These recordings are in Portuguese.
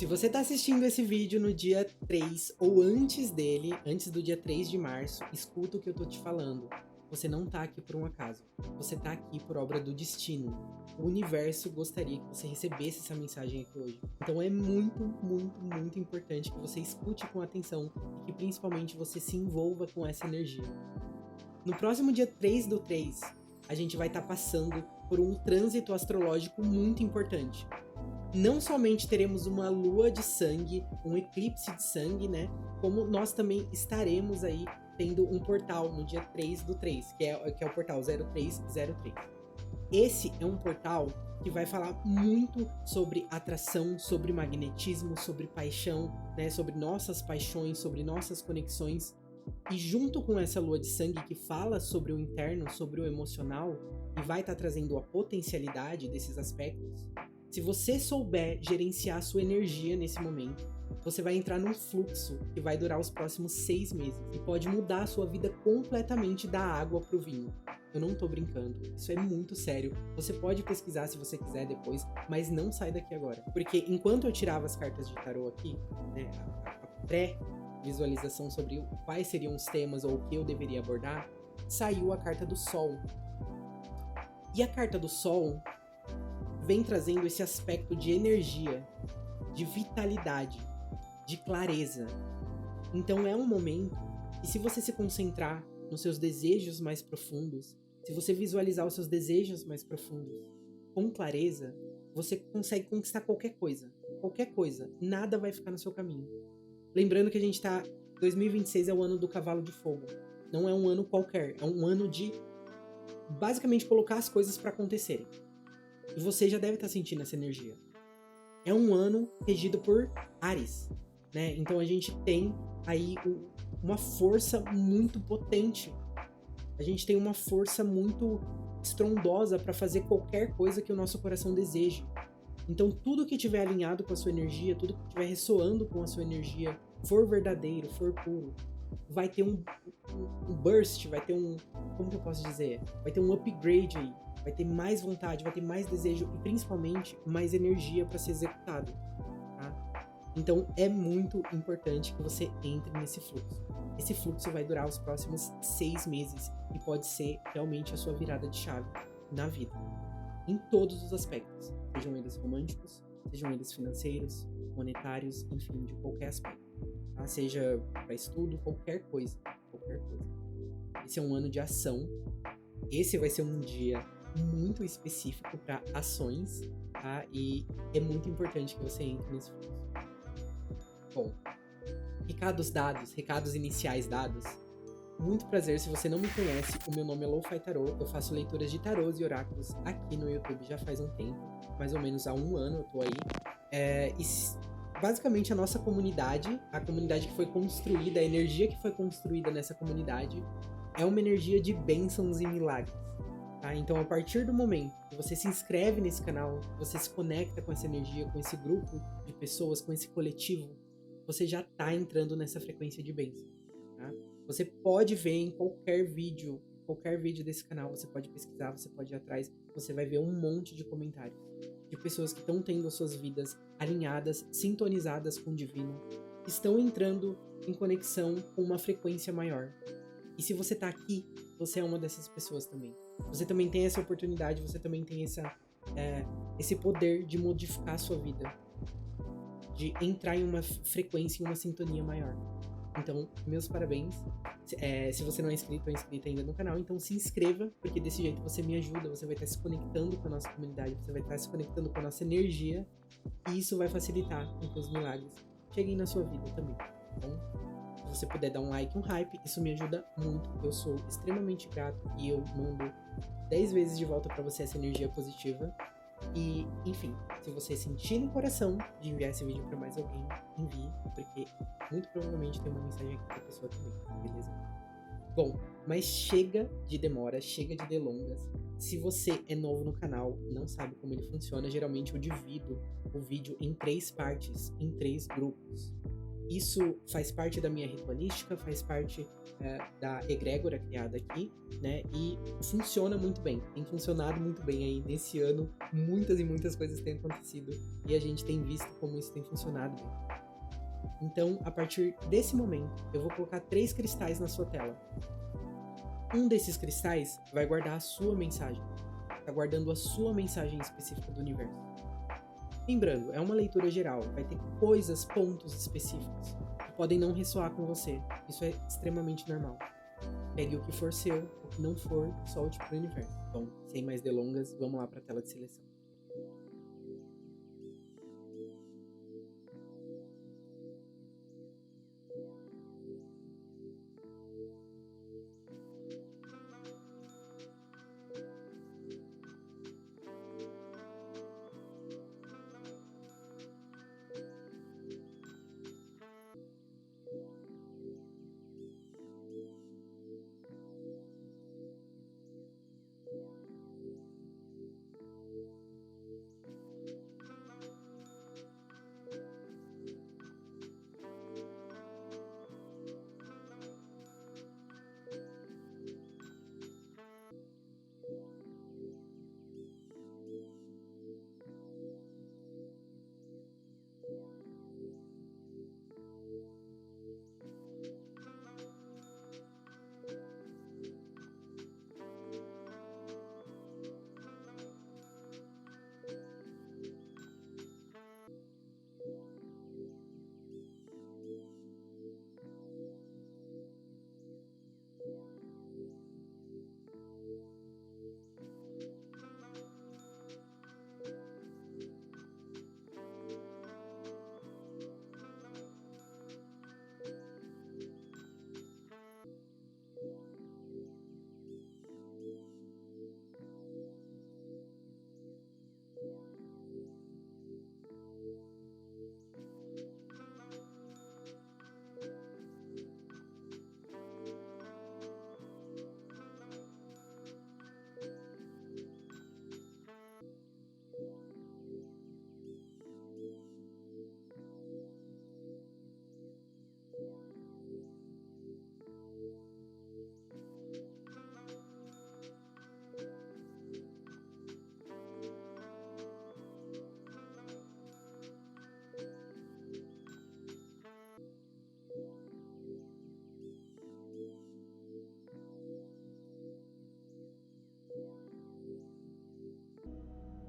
Se você tá assistindo esse vídeo no dia 3 ou antes dele, antes do dia 3 de março, escuta o que eu tô te falando. Você não tá aqui por um acaso. Você tá aqui por obra do destino. O universo gostaria que você recebesse essa mensagem aqui hoje. Então é muito, muito, muito importante que você escute com atenção e que principalmente você se envolva com essa energia. No próximo dia 3 do 3, a gente vai estar passando por um trânsito astrológico muito importante. Não somente teremos uma lua de sangue, um eclipse de sangue, né? Como nós também estaremos aí tendo um portal no dia 3 do 3, que é o portal 0303. Esse é um portal que vai falar muito sobre atração, sobre magnetismo, sobre paixão, né? Sobre nossas paixões, sobre nossas conexões. E junto com essa lua de sangue que fala sobre o interno, sobre o emocional, e vai estar trazendo a potencialidade desses aspectos, se você souber gerenciar a sua energia nesse momento, você vai entrar num fluxo que vai durar os próximos 6 meses e pode mudar a sua vida completamente da água pro vinho. Eu não tô brincando, isso é muito sério. Você pode pesquisar se você quiser depois, mas não sai daqui agora. Porque enquanto eu tirava as cartas de tarô aqui, né, a pré-visualização sobre quais seriam os temas ou o que eu deveria abordar, saiu a carta do Sol. E a carta do Sol vem trazendo esse aspecto de energia, de vitalidade, de clareza. Então é um momento que, se você se concentrar nos seus desejos mais profundos, se você visualizar os seus desejos mais profundos com clareza, você consegue conquistar qualquer coisa. Qualquer coisa. Nada vai ficar no seu caminho. Lembrando que a gente tá... 2026 é o ano do cavalo de fogo. Não é um ano qualquer. É um ano de basicamente colocar as coisas para acontecerem. E você já deve estar sentindo essa energia. É um ano regido por Áries, né? Então a gente tem aí uma força muito potente. A gente tem uma força muito estrondosa para fazer qualquer coisa que o nosso coração deseje. Então tudo que estiver alinhado com a sua energia, tudo que estiver ressoando com a sua energia, for verdadeiro, for puro, vai ter um burst, vai ter um... Como que eu posso dizer? Vai ter um upgrade aí. Vai ter mais vontade, vai ter mais desejo e principalmente mais energia para ser executado, tá? Então é muito importante que você entre nesse fluxo. Esse fluxo vai durar os próximos 6 meses e pode ser realmente a sua virada de chave na vida, em todos os aspectos, sejam eles românticos, sejam eles financeiros, monetários, enfim, de qualquer aspecto, tá? Seja para estudo, qualquer coisa, qualquer coisa. Esse é um ano de ação. Esse vai ser um dia muito específico para ações, tá? E é muito importante que você entre nesse fluxo. Bom, recados iniciais dados. Muito prazer, se você não me conhece, o meu nome é Lo-Fi Tarô, eu faço leituras de tarôs e oráculos aqui no YouTube já faz um tempo, mais ou menos há 1 ano eu tô aí. Basicamente a nossa comunidade, a comunidade que foi construída, a energia que foi construída nessa comunidade, é uma energia de bênçãos e milagres. Tá? Então, a partir do momento que você se inscreve nesse canal, você se conecta com essa energia, com esse grupo de pessoas, com esse coletivo, você já tá entrando nessa frequência de bênção. Tá? Você pode ver em qualquer vídeo desse canal, você pode pesquisar, você pode ir atrás, você vai ver um monte de comentários de pessoas que estão tendo as suas vidas alinhadas, sintonizadas com o divino, que estão entrando em conexão com uma frequência maior. E se você tá aqui, você é uma dessas pessoas também. Você também tem essa oportunidade, você também tem esse poder de modificar a sua vida, de entrar em uma frequência, em uma sintonia maior. Então, meus parabéns. Se você não é inscrito ou inscrita ainda no canal, então se inscreva, porque desse jeito você me ajuda, você vai estar se conectando com a nossa comunidade, você vai estar se conectando com a nossa energia, e isso vai facilitar com que os milagres cheguem na sua vida também. Então, se você puder dar um like, um hype, isso me ajuda muito. Eu sou extremamente grato e eu mando 10 vezes de volta pra você essa energia positiva. E, enfim, se você sentir no coração de enviar esse vídeo pra mais alguém, envie, porque muito provavelmente tem uma mensagem aqui pra pessoa também, beleza? Bom, mas chega de demora, chega de delongas. Se você é novo no canal, não sabe como ele funciona, geralmente eu divido o vídeo em 3 partes, em 3 grupos. isso faz parte da minha ritualística, faz parte da egrégora criada aqui, né? E funciona muito bem, tem funcionado muito bem aí nesse ano. Muitas e muitas coisas têm acontecido e a gente tem visto como isso tem funcionado bem. Então, a partir desse momento, eu vou colocar 3 cristais na sua tela. Um desses cristais vai guardar a sua mensagem. Está guardando a sua mensagem específica do universo. Lembrando, é uma leitura geral, vai ter coisas, pontos específicos que podem não ressoar com você. Isso é extremamente normal. Pegue o que for seu, o que não for, solte para o universo. Então, sem mais delongas, vamos lá para a tela de seleção.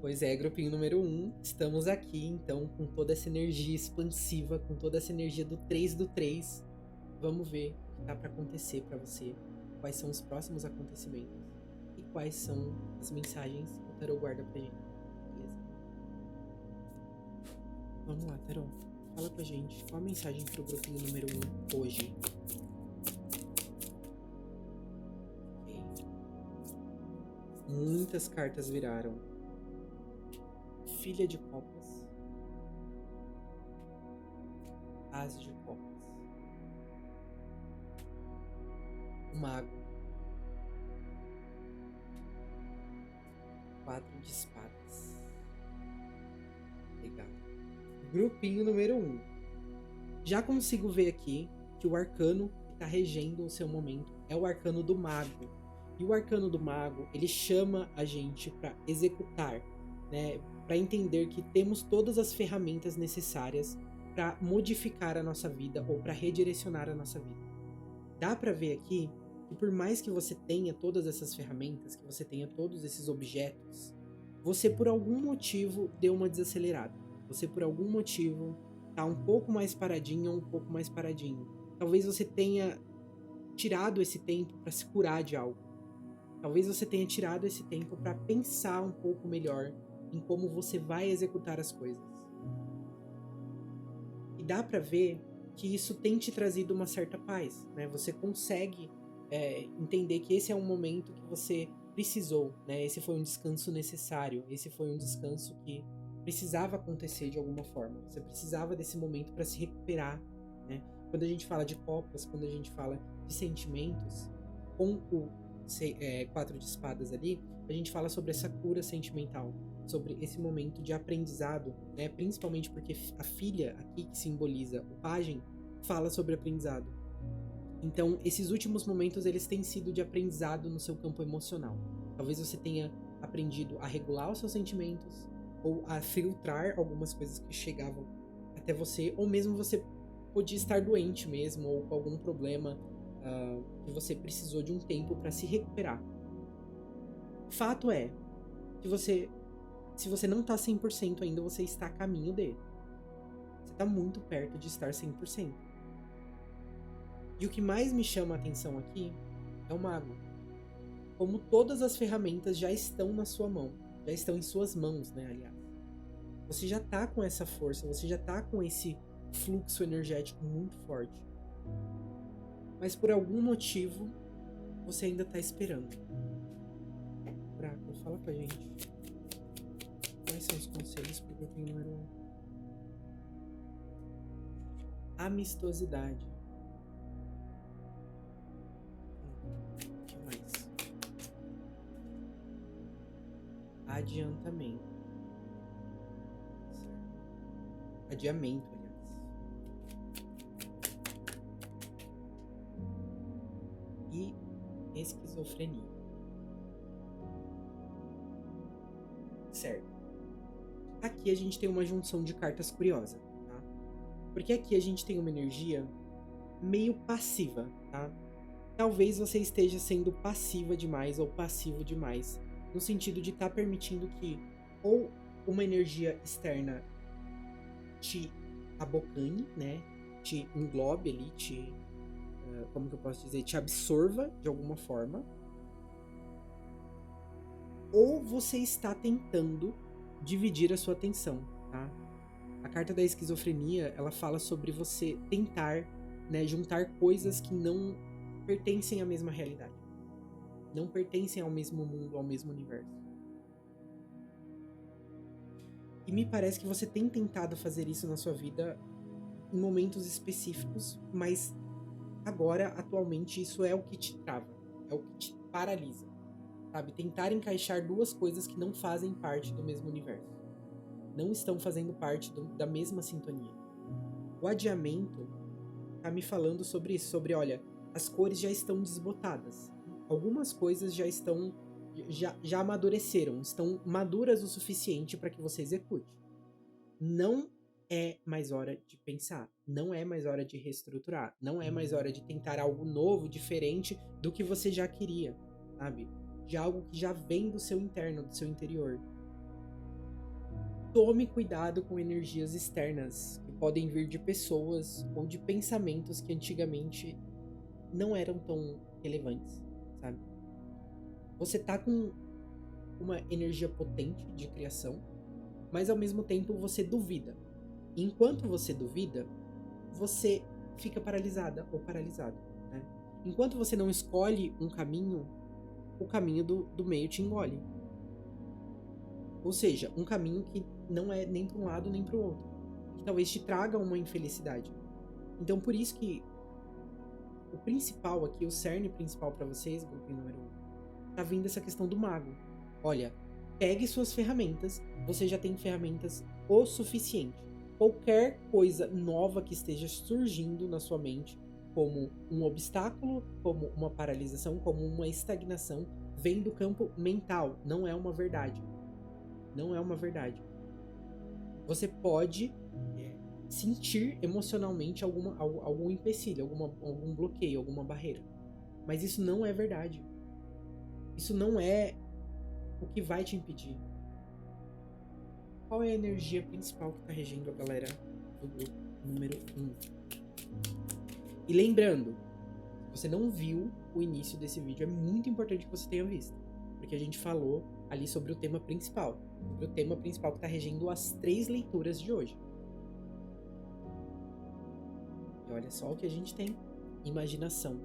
Pois é, grupinho número 1, estamos aqui então com toda essa energia expansiva, com toda essa energia do 3 do 3. Vamos ver o que tá para acontecer para você, quais são os próximos acontecimentos e quais são as mensagens que o Tarot guarda pra gente, beleza? Vamos lá, Tarot, fala pra gente qual a mensagem pro grupinho número 1 hoje. Ok. Muitas cartas viraram. Filha de copas, As de copas, o mago, 4 de espadas. Legal. Grupinho número 1. Já consigo ver aqui que o arcano que está regendo o seu momento é o arcano do mago. E o arcano do mago, ele chama a gente para executar, né? Para entender que temos todas as ferramentas necessárias para modificar a nossa vida ou para redirecionar a nossa vida. Dá para ver aqui que por mais que você tenha todas essas ferramentas, que você tenha todos esses objetos, você por algum motivo deu uma desacelerada. Você por algum motivo tá um pouco mais paradinho ou um pouco mais paradinho. Talvez você tenha tirado esse tempo para se curar de algo. Talvez você tenha tirado esse tempo para pensar um pouco melhor em como você vai executar as coisas. E dá para ver que isso tem te trazido uma certa paz, né? Você consegue entender que esse é um momento que você precisou, né? Esse foi um descanso necessário, esse foi um descanso que precisava acontecer de alguma forma. Você precisava desse momento para se recuperar, né? Quando a gente fala de copas, quando a gente fala de sentimentos, com o 4 de espadas ali, a gente fala sobre essa cura sentimental, sobre esse momento de aprendizado, né? Principalmente porque a filha aqui que simboliza o pajem fala sobre aprendizado. Então, esses últimos momentos, eles têm sido de aprendizado no seu campo emocional. Talvez você tenha aprendido a regular os seus sentimentos, ou a filtrar algumas coisas que chegavam até você, ou mesmo você podia estar doente mesmo, ou com algum problema que você precisou de um tempo para se recuperar. Fato é que se você não tá 100% ainda, você está a caminho dele. Você tá muito perto de estar 100%. E o que mais me chama a atenção aqui é o mago. Como todas as ferramentas já estão na sua mão, já estão em suas mãos, né, aliás. Você já tá com essa força, você já tá com esse fluxo energético muito forte. Mas por algum motivo, você ainda tá esperando. Oráculo, fala pra gente. Quais são os conselhos pro grupinho número 1? Amistosidade. O que mais? Adiantamento. Certo. Adiamento, aliás. E esquizofrenia. Certo. Aqui a gente tem uma junção de cartas curiosa, tá? Porque aqui a gente tem uma energia meio passiva, tá? Talvez você esteja sendo passiva demais ou passivo demais, no sentido de estar permitindo que ou uma energia externa te abocanhe, né? Te englobe ali, como que eu posso dizer? Te absorva de alguma forma. Ou você está tentando dividir a sua atenção, tá? A carta da esquizofrenia, ela fala sobre você tentar, né, juntar coisas que não pertencem à mesma realidade. Não pertencem ao mesmo mundo, ao mesmo universo. E me parece que você tem tentado fazer isso na sua vida em momentos específicos, mas agora, atualmente, isso é o que te trava, é o que te paralisa, sabe? Tentar encaixar duas coisas que não fazem parte do mesmo universo. Não estão fazendo parte da mesma sintonia. O adiamento tá me falando sobre isso, sobre, olha, as cores já estão desbotadas. Algumas coisas já amadureceram, estão maduras o suficiente para que você execute. Não é mais hora de pensar, não é mais hora de reestruturar, não é mais hora de tentar algo novo, diferente do que você já queria, sabe? De algo que já vem do seu interno, do seu interior. Tome cuidado com energias externas, que podem vir de pessoas ou de pensamentos que antigamente não eram tão relevantes, sabe? Você tá com uma energia potente de criação, mas ao mesmo tempo você duvida. E enquanto você duvida, você fica paralisada ou paralisado, né? Enquanto você não escolhe um caminho, o caminho do meio te engole. Ou seja, um caminho que não é nem para um lado nem para o outro, que talvez te traga uma infelicidade. Então por isso que o principal aqui, o cerne principal para vocês, grupo número 1, tá vindo essa questão do mago. Olha, pegue suas ferramentas, você já tem ferramentas o suficiente. Qualquer coisa nova que esteja surgindo na sua mente, como um obstáculo, como uma paralisação, como uma estagnação, vem do campo mental, não é uma verdade. Não é uma verdade. Você pode sentir emocionalmente algum empecilho, algum bloqueio, alguma barreira. Mas isso não é verdade. Isso não é o que vai te impedir. Qual é a energia principal que está regendo a galera do grupo número 1? E lembrando, se você não viu o início desse vídeo, é muito importante que você tenha visto. Porque a gente falou ali sobre o tema principal. Sobre o tema principal que está regendo as 3 leituras de hoje. E olha só o que a gente tem. Imaginação.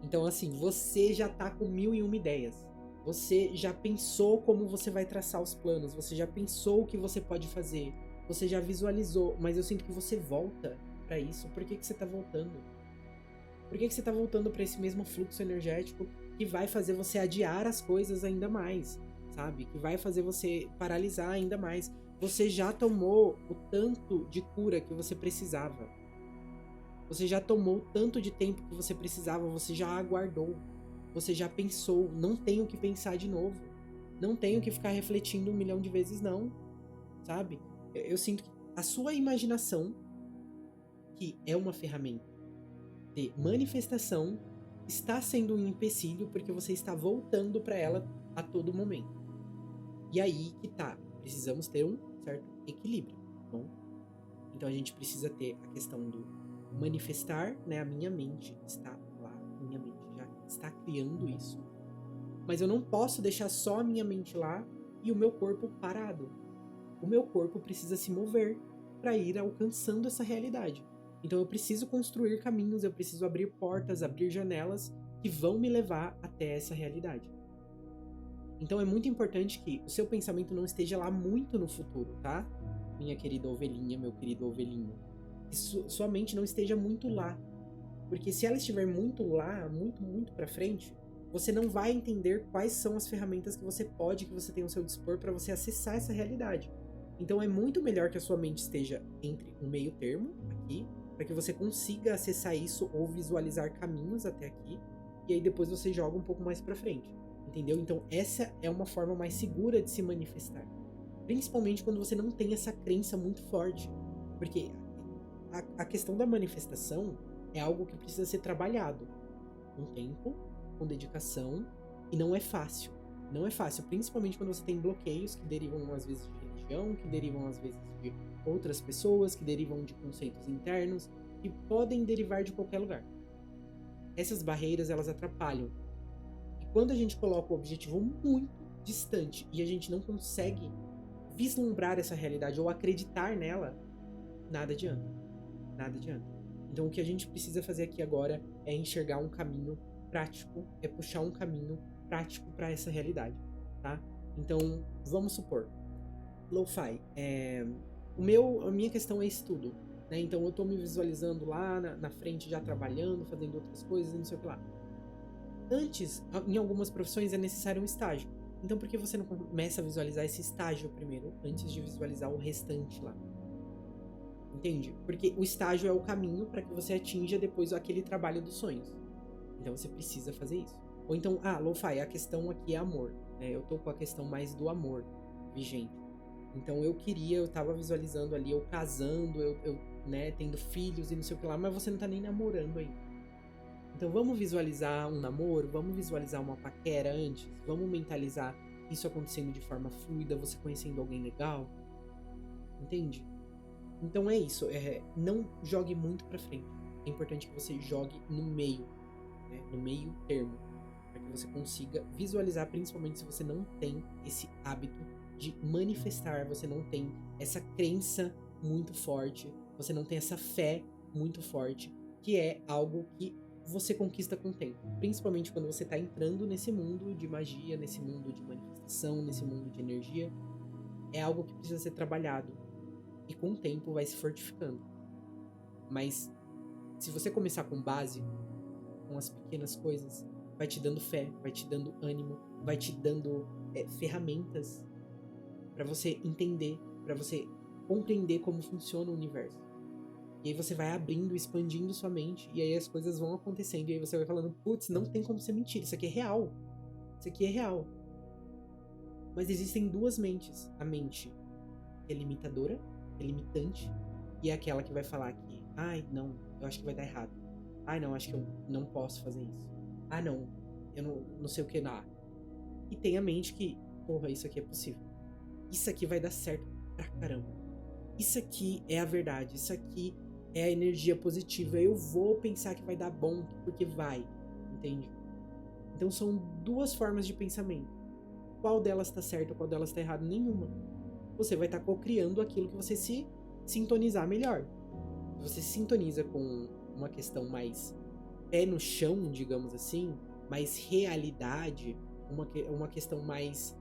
Então assim, você já tá com 1001 ideias. Você já pensou como você vai traçar os planos. Você já pensou o que você pode fazer. Você já visualizou. Mas eu sinto que você volta pra isso. Por que você tá voltando? Por que você tá voltando pra esse mesmo fluxo energético que vai fazer você adiar as coisas ainda mais, sabe? Que vai fazer você paralisar ainda mais. Você já tomou o tanto de cura que você precisava. Você já tomou tanto de tempo que você precisava, você já aguardou, você já pensou, não tenho que pensar de novo. Não tenho que ficar refletindo 1 milhão de vezes, não, sabe? Eu sinto que a sua imaginação, que é uma ferramenta de manifestação, está sendo um empecilho porque você está voltando para ela a todo momento. E aí que tá, precisamos ter um certo equilíbrio, tá bom? Então a gente precisa ter a questão do manifestar, né? A minha mente está lá, minha mente já está criando isso. Mas eu não posso deixar só a minha mente lá e o meu corpo parado. O meu corpo precisa se mover para ir alcançando essa realidade. Então eu preciso construir caminhos, eu preciso abrir portas, abrir janelas que vão me levar até essa realidade. Então é muito importante que o seu pensamento não esteja lá muito no futuro, tá? Minha querida ovelhinha, meu querido ovelhinho. Que sua mente não esteja muito lá. Porque se ela estiver muito lá, muito pra frente, você não vai entender quais são as ferramentas que você tem ao seu dispor para você acessar essa realidade. Então é muito melhor que a sua mente esteja entre um meio termo aqui, para que você consiga acessar isso ou visualizar caminhos até aqui, e aí depois você joga um pouco mais para frente. Entendeu? Então essa é uma forma mais segura de se manifestar. Principalmente quando você não tem essa crença muito forte. Porque a questão da manifestação é algo que precisa ser trabalhado com tempo, com dedicação, e não é fácil. Não é fácil, principalmente quando você tem bloqueios que derivam às vezes de religião, que derivam às vezes de outras pessoas, que derivam de conceitos internos, que podem derivar de qualquer lugar. Essas barreiras, elas atrapalham. E quando a gente coloca o objetivo muito distante e a gente não consegue vislumbrar essa realidade ou acreditar nela, nada adianta. Nada adianta. Então o que a gente precisa fazer aqui agora é enxergar um caminho prático, é puxar um caminho prático para essa realidade, tá? Então, vamos supor, lo-fi, a minha questão é estudo, né? Então eu tô me visualizando lá na frente já trabalhando, fazendo outras coisas, não sei o que lá. Antes, em algumas profissões é necessário um estágio. Então por que você não começa a visualizar esse estágio primeiro, antes de visualizar o restante lá? Entende? Porque o estágio é o caminho para que você atinja depois aquele trabalho dos sonhos. Então você precisa fazer isso. Ou então, lo-fi, a questão aqui é amor, né? Eu tô com a questão mais do amor vigente. Então eu tava visualizando ali, eu casando, né, tendo filhos e não sei o que lá, mas você não tá nem namorando ainda. Então vamos visualizar um namoro, vamos visualizar uma paquera antes, vamos mentalizar isso acontecendo de forma fluida, você conhecendo alguém legal. Entende? Então é isso, não jogue muito pra frente. É importante que você jogue no meio, né, no meio termo, para que você consiga visualizar, principalmente se você não tem esse hábito de manifestar, você não tem essa crença muito forte, você não tem essa fé muito forte, que é algo que você conquista com o tempo, principalmente quando você está entrando nesse mundo de magia, nesse mundo de manifestação, nesse mundo de energia. É algo que precisa ser trabalhado e com o tempo vai se fortificando. Mas se você começar com base, com as pequenas coisas, vai te dando fé, vai te dando ânimo, vai te dando ferramentas para você entender, para você compreender como funciona o universo. E aí você vai abrindo, expandindo sua mente, e aí as coisas vão acontecendo, e aí você vai falando, putz, não tem como ser mentira, isso aqui é real. Isso aqui é real. Mas existem duas mentes. A mente que é limitadora, que é limitante, e é aquela que vai falar que, ai, não, eu acho que vai dar errado. Ai, não, acho que eu não posso fazer isso. Ah, não, eu não sei o que lá. E tem a mente que, porra, isso aqui é possível. Isso aqui vai dar certo pra caramba. Isso aqui é a verdade, isso aqui é a energia positiva. Eu vou pensar que vai dar bom, porque vai, entende? Então são duas formas de pensamento. Qual delas tá certa, qual delas tá errada? Nenhuma. Você vai estar co-criando aquilo que você se sintonizar melhor. Você se sintoniza com uma questão mais pé no chão, digamos assim, mais realidade, uma questão mais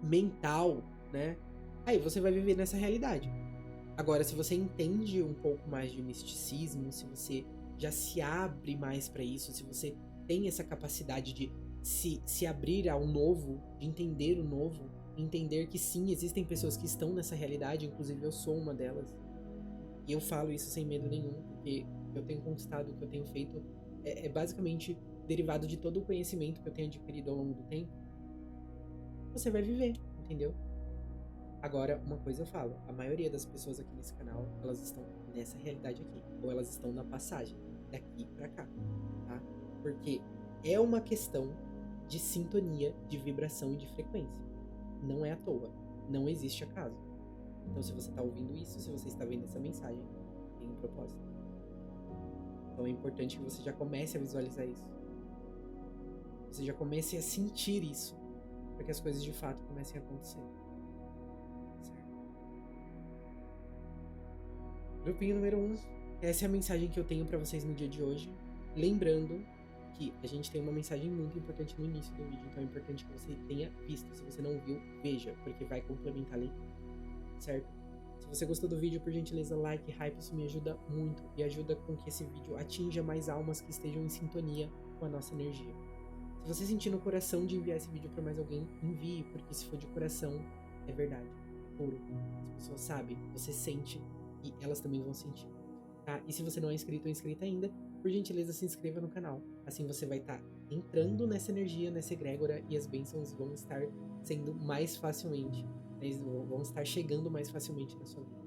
mental, né? Aí você vai viver nessa realidade. Agora, se você entende um pouco mais de misticismo, se você já se abre mais para isso, se você tem essa capacidade de se abrir ao novo, de entender o novo, entender que sim, existem pessoas que estão nessa realidade, inclusive eu sou uma delas. E eu falo isso sem medo nenhum, porque eu tenho conquistado, o que eu tenho feito é basicamente derivado de todo o conhecimento que eu tenho adquirido ao longo do tempo. Você vai viver, entendeu? Agora, uma coisa eu falo, a maioria das pessoas aqui nesse canal, elas estão nessa realidade aqui, ou elas estão na passagem daqui pra cá, tá? Porque é uma questão de sintonia, de vibração e de frequência. Não é à toa, não existe acaso. Então, se você tá ouvindo isso, se você está vendo essa mensagem, tem um propósito. Então é importante que você já comece a visualizar isso. Você já comece a sentir isso, para que as coisas de fato comecem a acontecer. Grupinho número 1, essa é a mensagem que eu tenho pra vocês no dia de hoje. Lembrando que a gente tem uma mensagem muito importante no início do vídeo, então é importante que você tenha visto. Se você não viu, veja, porque vai complementar a leitura, certo? Se você gostou do vídeo, por gentileza, like, hype, isso me ajuda muito e ajuda com que esse vídeo atinja mais almas que estejam em sintonia com a nossa energia. Se você sentir no coração de enviar esse vídeo pra mais alguém, envie, porque se for de coração, é verdade, é puro. As pessoas sabem, você sente e elas também vão sentir, tá? E se você não é inscrito ou inscrita ainda, por gentileza se inscreva no canal. Assim você vai estar entrando nessa energia, nessa egrégora, e as bênçãos vão estar sendo mais facilmente, eles vão estar chegando mais facilmente na sua vida.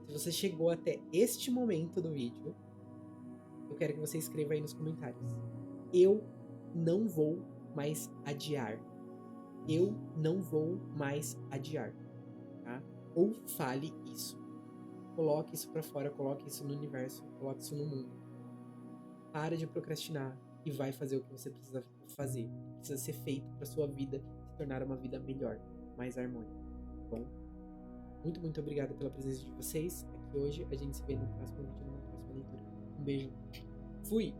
Se você chegou até este momento do vídeo, eu quero que você escreva aí nos comentários: eu não vou mais adiar. Eu não vou mais adiar, tá? Ou fale isso. Coloque isso pra fora, coloque isso no universo, coloque isso no mundo. Para de procrastinar e vai fazer o que você precisa fazer. Precisa ser feito pra sua vida se tornar uma vida melhor, mais harmônica, tá bom? Muito, muito obrigado pela presença de vocês aqui hoje. A gente se vê no próximo vídeo, na próxima leitura. Um beijo. Fui!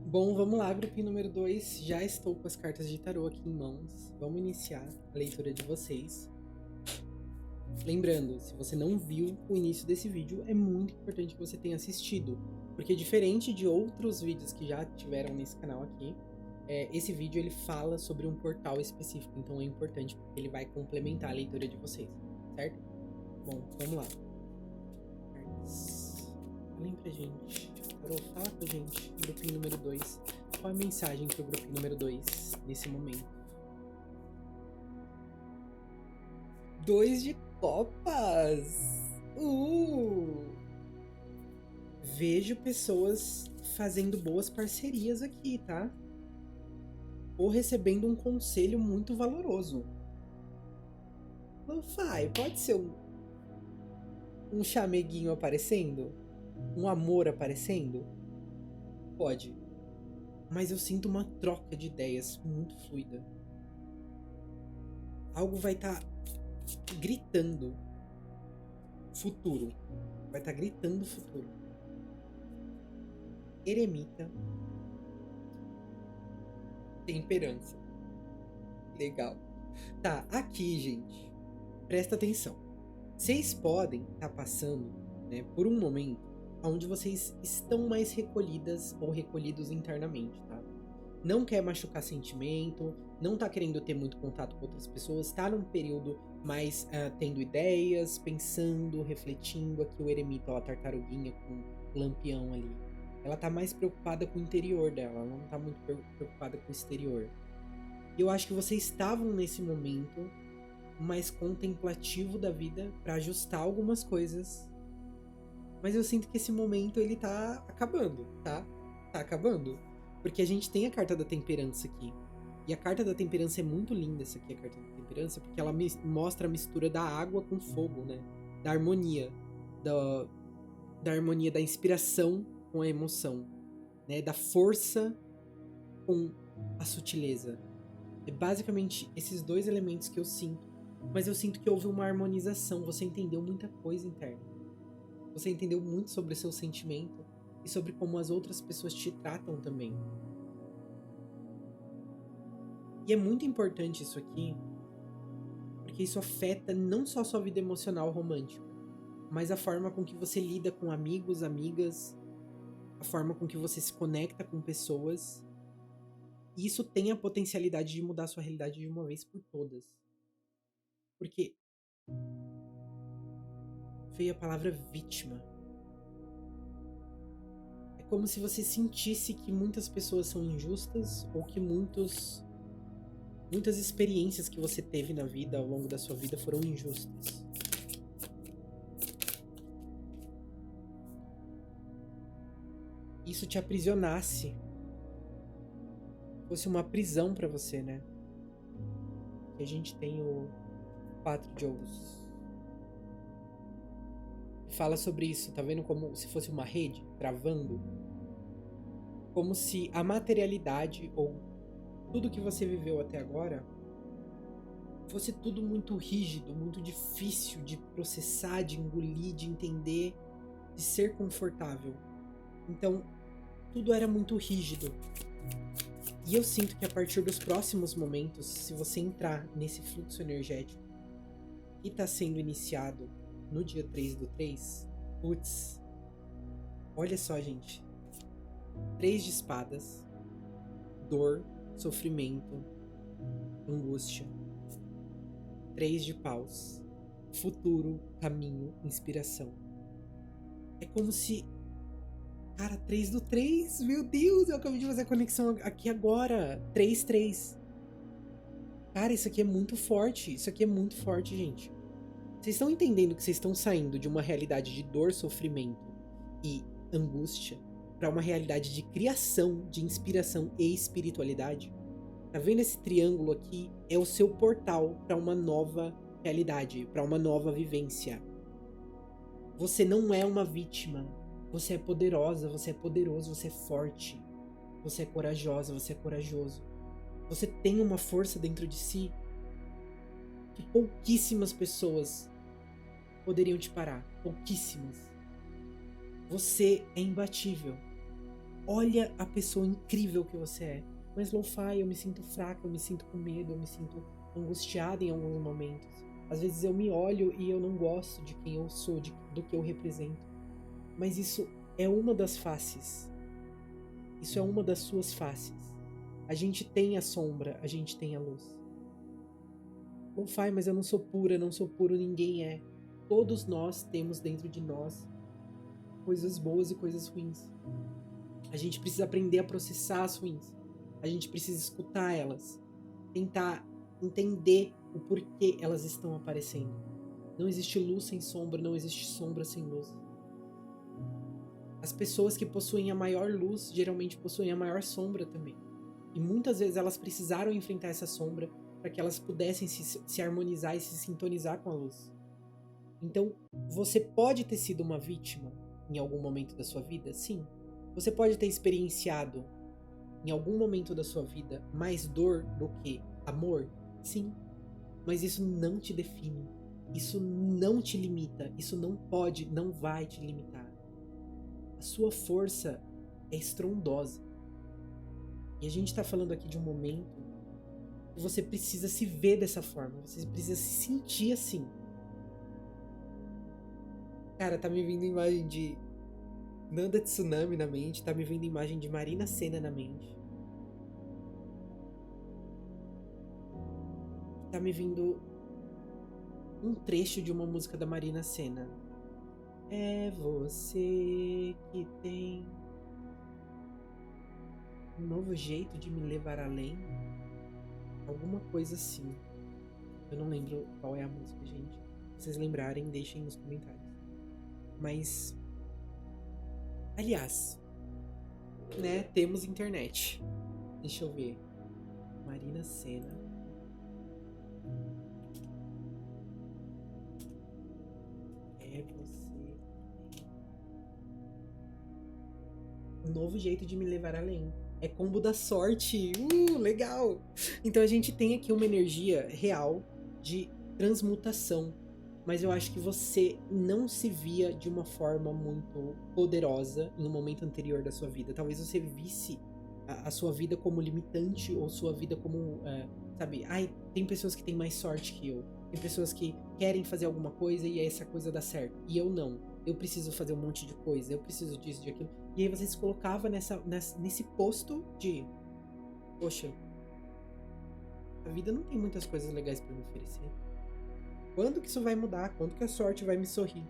Bom, vamos lá, grupinho número 2. Já estou com as cartas de tarô aqui em mãos. Vamos iniciar a leitura de vocês. Lembrando, se você não viu o início desse vídeo, é muito importante que você tenha assistido. Porque diferente de outros vídeos que já tiveram nesse canal aqui, esse vídeo ele fala sobre um portal específico. Então é importante porque ele vai complementar a leitura de vocês, certo? Bom, vamos lá. Cartas. Falem pra gente. Tarô, fala pra gente. Grupinho número 2. Qual a mensagem pro grupinho número 2 nesse momento? 2 de copas! Vejo pessoas fazendo boas parcerias aqui, tá? Ou recebendo um conselho muito valoroso. Lo-fi, pode ser um chameguinho aparecendo? Um amor aparecendo? Pode. Mas eu sinto uma troca de ideias muito fluida. Algo vai estar gritando futuro. Vai estar gritando futuro. Eremita. Temperança. Legal. Tá, aqui, gente. Presta atenção. Vocês podem estar passando, né, por um momento onde vocês estão mais recolhidas ou recolhidos internamente, tá? Não quer machucar sentimento, não tá querendo ter muito contato com outras pessoas, tá num período mais tendo ideias, pensando, refletindo. Aqui o eremita, ó, a tartaruguinha com o lampião ali. Ela tá mais preocupada com o interior dela, ela não tá muito preocupada com o exterior. E eu acho que vocês estavam nesse momento mais contemplativo da vida para ajustar algumas coisas. Mas eu sinto que esse momento ele tá acabando, tá? Tá acabando. Porque a gente tem a carta da temperança aqui. E a carta da temperança é muito linda, essa aqui, a carta da temperança, porque ela mostra a mistura da água com fogo, né? Da harmonia. Da harmonia, da inspiração com a emoção, né? Da força com a sutileza. É basicamente esses dois elementos que eu sinto. Mas eu sinto que houve uma harmonização. Você entendeu muita coisa interna. Você entendeu muito sobre o seu sentimento e sobre como as outras pessoas te tratam também. E é muito importante isso aqui, porque isso afeta não só a sua vida emocional romântica, mas a forma com que você lida com amigos, amigas, a forma com que você se conecta com pessoas. E isso tem a potencialidade de mudar a sua realidade de uma vez por todas. Porque veio a palavra vítima. É como se você sentisse que muitas pessoas são injustas ou que muitas experiências que você teve na vida, ao longo da sua vida, foram injustas. Isso te aprisionasse. Fosse uma prisão pra você, né? E a gente tem o 4 de ouros. Fala sobre isso, tá vendo? Como se fosse uma rede travando. Como se a materialidade ou tudo que você viveu até agora fosse tudo muito rígido, muito difícil de processar, de engolir, de entender, de ser confortável. Então, tudo era muito rígido. E eu sinto que a partir dos próximos momentos, se você entrar nesse fluxo energético que está sendo iniciado no dia 3 do 3, putz, olha só, gente. 3 de espadas, dor, sofrimento, angústia. 3 de paus, futuro, caminho, inspiração. É como se... Cara, 3 do 3, meu Deus, eu acabei de fazer a conexão aqui agora. 3, 3. Cara, isso aqui é muito forte. Isso aqui é muito forte, gente. Vocês estão entendendo que vocês estão saindo de uma realidade de dor, sofrimento e angústia para uma realidade de criação, de inspiração e espiritualidade? Tá vendo esse triângulo aqui? É o seu portal para uma nova realidade, para uma nova vivência. Você não é uma vítima. Você é poderosa, você é poderoso, você é forte. Você é corajosa, você é corajoso. Você tem uma força dentro de si que pouquíssimas pessoas poderiam te parar. Pouquíssimas. Você é imbatível. Olha a pessoa incrível que você é. Mas Lo-Fi, eu me sinto fraca, eu me sinto com medo, eu me sinto angustiada em alguns momentos. Às vezes eu me olho e eu não gosto de quem eu sou, do que eu represento. Mas isso é uma das faces. Isso é uma das suas faces. A gente tem a sombra, a gente tem a luz. Lo-Fi, mas eu não sou pura, não sou puro, ninguém é. Todos nós temos dentro de nós coisas boas e coisas ruins. A gente precisa aprender a processar as ruins. A gente precisa escutar elas. Tentar entender o porquê elas estão aparecendo. Não existe luz sem sombra, não existe sombra sem luz. As pessoas que possuem a maior luz geralmente possuem a maior sombra também. E muitas vezes elas precisaram enfrentar essa sombra para que elas pudessem se harmonizar e se sintonizar com a luz. Então, você pode ter sido uma vítima em algum momento da sua vida? Sim. Você pode ter experienciado em algum momento da sua vida mais dor do que amor? Sim. Mas isso não te define. Isso não te limita. Isso não pode, não vai te limitar. A sua força é estrondosa. E a gente tá falando aqui de um momento que você precisa se ver dessa forma. Você precisa se sentir assim. Cara, tá me vindo imagem de Nanda Tsunami na mente. Tá me vindo imagem de Marina Sena na mente. Tá me vindo um trecho de uma música da Marina Sena. É você que tem um novo jeito de me levar além. Alguma coisa assim. Eu não lembro qual é a música, gente. Se vocês lembrarem, deixem nos comentários. Mas... aliás, né? Temos internet. Deixa eu ver. Marina Sena. É você. Um novo jeito de me levar além. É combo da sorte. Legal! Então a gente tem aqui uma energia real de transmutação. Mas eu acho que você não se via de uma forma muito poderosa em um momento anterior da sua vida. Talvez você visse a sua vida como limitante ou sua vida como, sabe? Ai, tem pessoas que têm mais sorte que eu. Tem pessoas que querem fazer alguma coisa e essa coisa dá certo. E eu não. Eu preciso fazer um monte de coisa. Eu preciso disso, de aquilo. E aí você se colocava nesse posto de... poxa, a vida não tem muitas coisas legais pra me oferecer. Quando que isso vai mudar? Quando que a sorte vai me sorrir?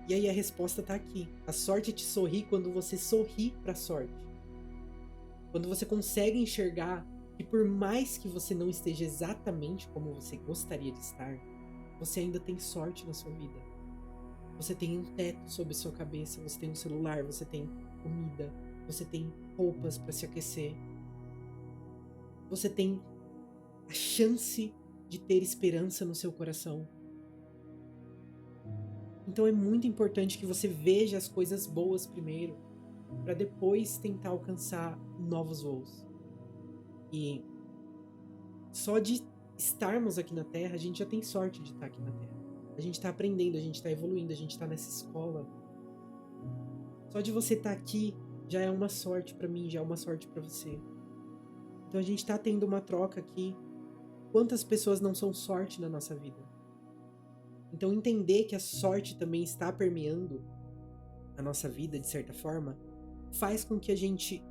E aí a resposta tá aqui. A sorte te sorri quando você sorri pra sorte. Quando você consegue enxergar que por mais que você não esteja exatamente como você gostaria de estar, você ainda tem sorte na sua vida. Você tem um teto sobre sua cabeça, você tem um celular, você tem comida, você tem roupas para se aquecer. Você tem a chance de ter esperança no seu coração. Então é muito importante que você veja as coisas boas primeiro, para depois tentar alcançar novos voos. E só de estarmos aqui na Terra, a gente já tem sorte de estar aqui na Terra. A gente está aprendendo, a gente está evoluindo, a gente está nessa escola. Só de você estar aqui já é uma sorte para mim, já é uma sorte para você. Então a gente está tendo uma troca aqui. Quantas pessoas não são sorte na nossa vida? Então entender que a sorte também está permeando a nossa vida, de certa forma, faz com que a gente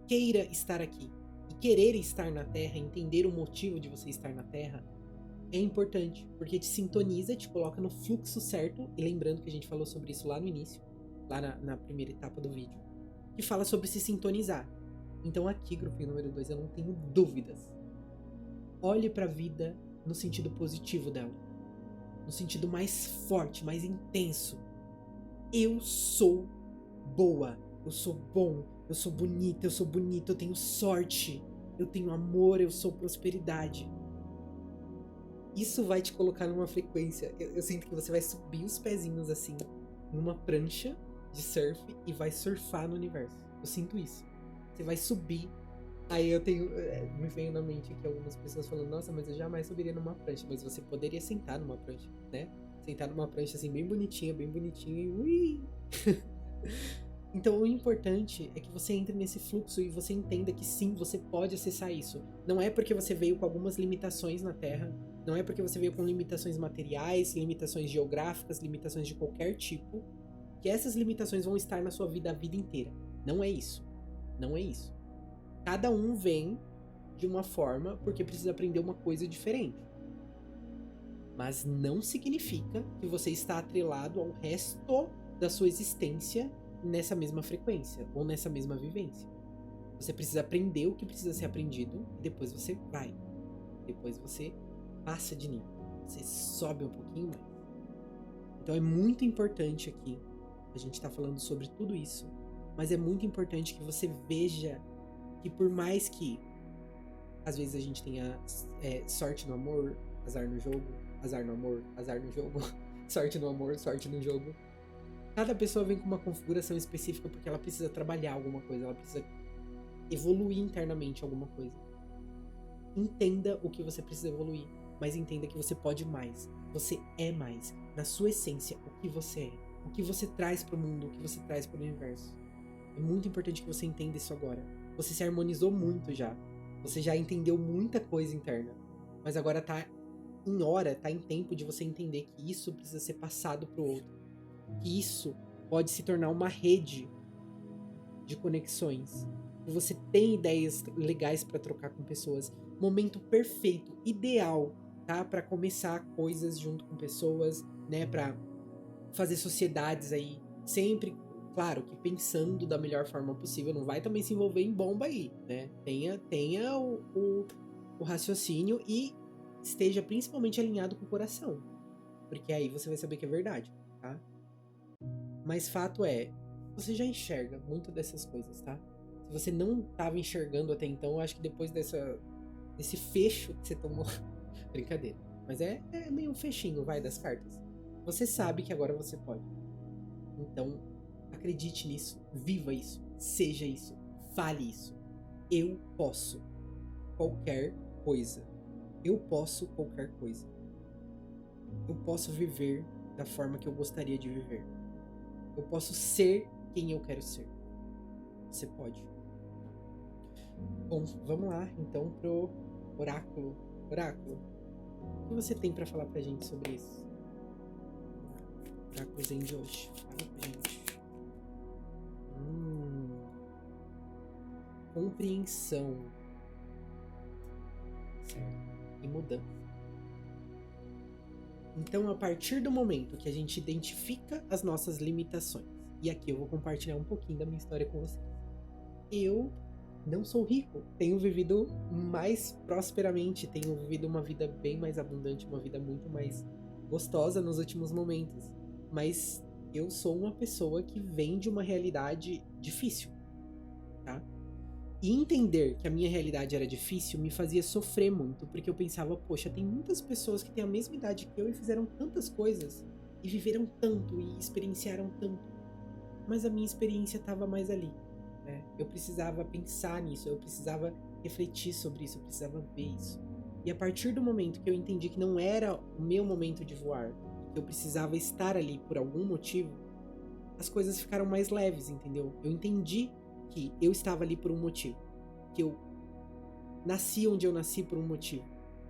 queira estar aqui. E querer estar na Terra, entender o motivo de você estar na Terra, é importante, porque te sintoniza, te coloca no fluxo certo, e lembrando que a gente falou sobre isso lá no início, lá na primeira etapa do vídeo, que fala sobre se sintonizar. Então aqui, grupinho número 2, eu não tenho dúvidas. Olhe para a vida no sentido positivo dela, no sentido mais forte, mais intenso. Eu sou boa, eu sou bom, eu sou bonita, eu sou bonito, eu tenho sorte, eu tenho amor, eu sou prosperidade. Isso vai te colocar numa frequência. Eu sinto que você vai subir os pezinhos assim, numa prancha de surf e vai surfar no universo. Eu sinto isso. Você vai subir. Aí eu tenho. Me veio na mente aqui algumas pessoas falando: nossa, mas eu jamais subiria numa prancha. Mas você poderia sentar numa prancha, né? Sentar numa prancha assim, bem bonitinha e ui! Então o importante é que você entre nesse fluxo e você entenda que sim, você pode acessar isso. Não é porque você veio com algumas limitações na Terra, não é porque você veio com limitações materiais, limitações geográficas, limitações de qualquer tipo, que essas limitações vão estar na sua vida a vida inteira. Não é isso. Não é isso. Cada um vem de uma forma porque precisa aprender uma coisa diferente. Mas não significa que você está atrelado ao resto da sua existência nessa mesma frequência ou nessa mesma vivência. Você precisa aprender o que precisa ser aprendido e depois você vai. Depois você passa de nível. Você sobe um pouquinho mais. Então é muito importante aqui, a gente está falando sobre tudo isso, mas é muito importante que você veja que por mais que às vezes a gente tenha sorte no amor, azar no jogo, azar no amor, azar no jogo, sorte no amor, sorte no jogo, cada pessoa vem com uma configuração específica porque ela precisa trabalhar alguma coisa, ela precisa evoluir internamente alguma coisa. Entenda o que você precisa evoluir, mas entenda que você pode mais. Você é mais. Na sua essência, o que você é. O que você traz para o mundo, o que você traz para o universo. É muito importante que você entenda isso agora. Você se harmonizou muito já. Você já entendeu muita coisa interna. Mas agora tá em hora, tá em tempo de você entender que isso precisa ser passado pro outro. Que isso pode se tornar uma rede de conexões. Que você tem ideias legais para trocar com pessoas. Momento perfeito, ideal, tá? Para começar coisas junto com pessoas, né? Para fazer sociedades aí. Sempre, claro, que pensando da melhor forma possível. Não vai também se envolver em bomba aí, né? Tenha o raciocínio e esteja principalmente alinhado com o coração. Porque aí você vai saber que é verdade, tá? Mas fato é, você já enxerga muito dessas coisas, tá? Se você não estava enxergando até então, eu acho que depois desse fecho que você tomou... Brincadeira. Mas é meio um fechinho, vai, das cartas. Você sabe que agora você pode. Então, acredite nisso, viva isso, seja isso, fale isso. Eu posso qualquer coisa. Eu posso qualquer coisa. Eu posso viver da forma que eu gostaria de viver. Eu posso ser quem eu quero ser. Você pode. Bom, vamos lá então pro oráculo. Oráculo, o que você tem pra falar pra gente sobre isso? Oráculo Zen de hoje. Fala pra gente. Compreensão. Certo. E mudança. Então, a partir do momento que a gente identifica as nossas limitações, e aqui eu vou compartilhar um pouquinho da minha história com vocês. Eu não sou rico, tenho vivido mais prosperamente, tenho vivido uma vida bem mais abundante, uma vida muito mais gostosa nos últimos momentos. Mas eu sou uma pessoa que vem de uma realidade difícil, tá? E entender que a minha realidade era difícil me fazia sofrer muito, porque eu pensava, poxa, tem muitas pessoas que têm a mesma idade que eu e fizeram tantas coisas, e viveram tanto, e experienciaram tanto, mas a minha experiência estava mais ali, né? Eu precisava pensar nisso, eu precisava refletir sobre isso, eu precisava ver isso. E a partir do momento que eu entendi que não era o meu momento de voar, que eu precisava estar ali por algum motivo, as coisas ficaram mais leves, entendeu? Eu entendi que eu estava ali por um motivo, que eu nasci onde eu nasci por um motivo,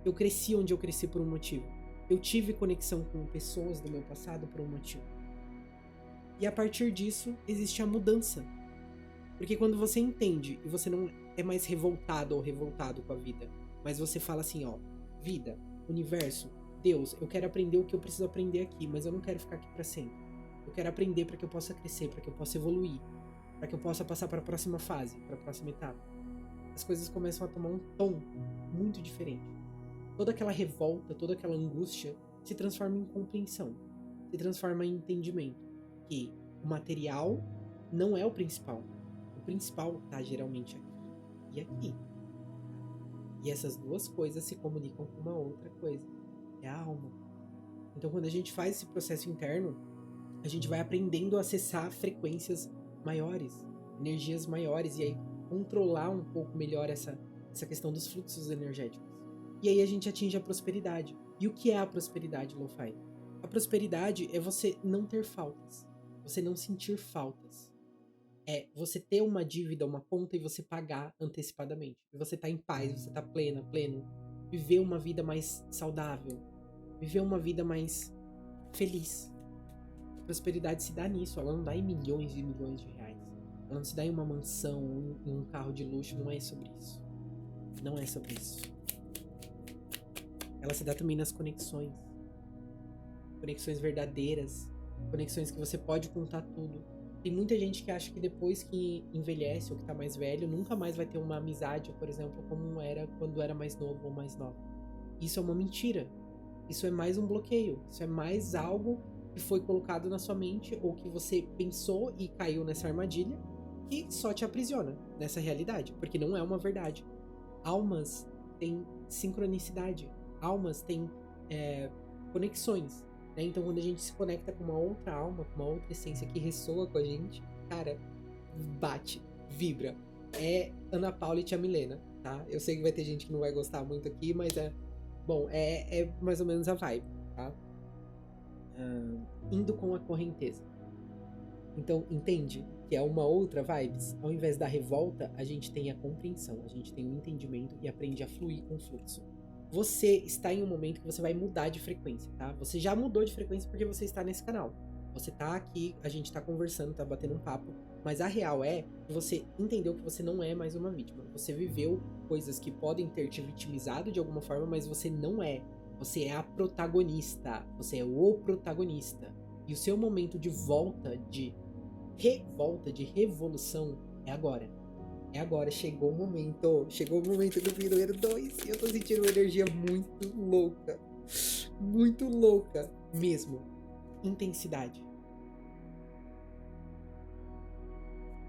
eu cresci onde eu cresci por um motivo, eu tive conexão com pessoas do meu passado por um motivo. E a partir disso existe a mudança, porque quando você entende e você não é mais revoltado ou revoltado com a vida, mas você fala assim, ó, vida, universo, Deus, eu quero aprender o que eu preciso aprender aqui, mas eu não quero ficar aqui para sempre. Eu quero aprender para que eu possa crescer, para que eu possa evoluir, para que eu possa passar para a próxima fase, para a próxima etapa. As coisas começam a tomar um tom muito diferente. Toda aquela revolta, toda aquela angústia se transforma em compreensão, se transforma em entendimento que o material não é o principal. O principal está geralmente aqui e aqui. E essas duas coisas se comunicam com uma outra coisa, é a alma. Então, quando a gente faz esse processo interno, a gente vai aprendendo a acessar frequências maiores, energias maiores, e aí controlar um pouco melhor essa questão dos fluxos energéticos. E aí a gente atinge a prosperidade. E o que é a prosperidade, Lo-Fi? A prosperidade é você não ter faltas, você não sentir faltas. É você ter uma dívida, uma conta e você pagar antecipadamente. E você tá em paz, você tá pleno, viver uma vida mais saudável, viver uma vida mais feliz. A prosperidade se dá nisso, ela não dá em milhões e milhões de reais. Ela não se dá em uma mansão, em um carro de luxo, não é sobre isso. Não é sobre isso. Ela se dá também nas conexões. Conexões verdadeiras, conexões que você pode contar tudo. Tem muita gente que acha que depois que envelhece ou que tá mais velho, nunca mais vai ter uma amizade, por exemplo, como era quando era mais novo ou mais nova. Isso é uma mentira. Isso é mais um bloqueio. Isso é mais algo que foi colocado na sua mente ou que você pensou e caiu nessa armadilha que só te aprisiona nessa realidade, porque não é uma verdade. Almas têm sincronicidade. Almas têm conexões. Né? Então, quando a gente se conecta com uma outra alma, com uma outra essência que ressoa com a gente, cara, bate, vibra. É Ana Paula e Tia Milena, tá? Eu sei que vai ter gente que não vai gostar muito aqui, mas é mais ou menos a vibe, tá? Indo com a correnteza. Então, entende que é uma outra vibes? Ao invés da revolta, a gente tem a compreensão, a gente tem o entendimento e aprende a fluir com o fluxo. Você está em um momento que você vai mudar de frequência, tá? Você já mudou de frequência porque você está nesse canal. Você tá aqui, a gente tá conversando, tá batendo um papo, mas a real é que você entendeu que você não é mais uma vítima. Você viveu coisas que podem ter te vitimizado de alguma forma, mas você não é. Você é a protagonista. Você é o protagonista. E o seu momento de volta, de revolta, de revolução, é agora. É agora, chegou o momento. Chegou o momento do Piroeiro 2 e eu tô sentindo uma energia muito louca. Muito louca mesmo. Intensidade.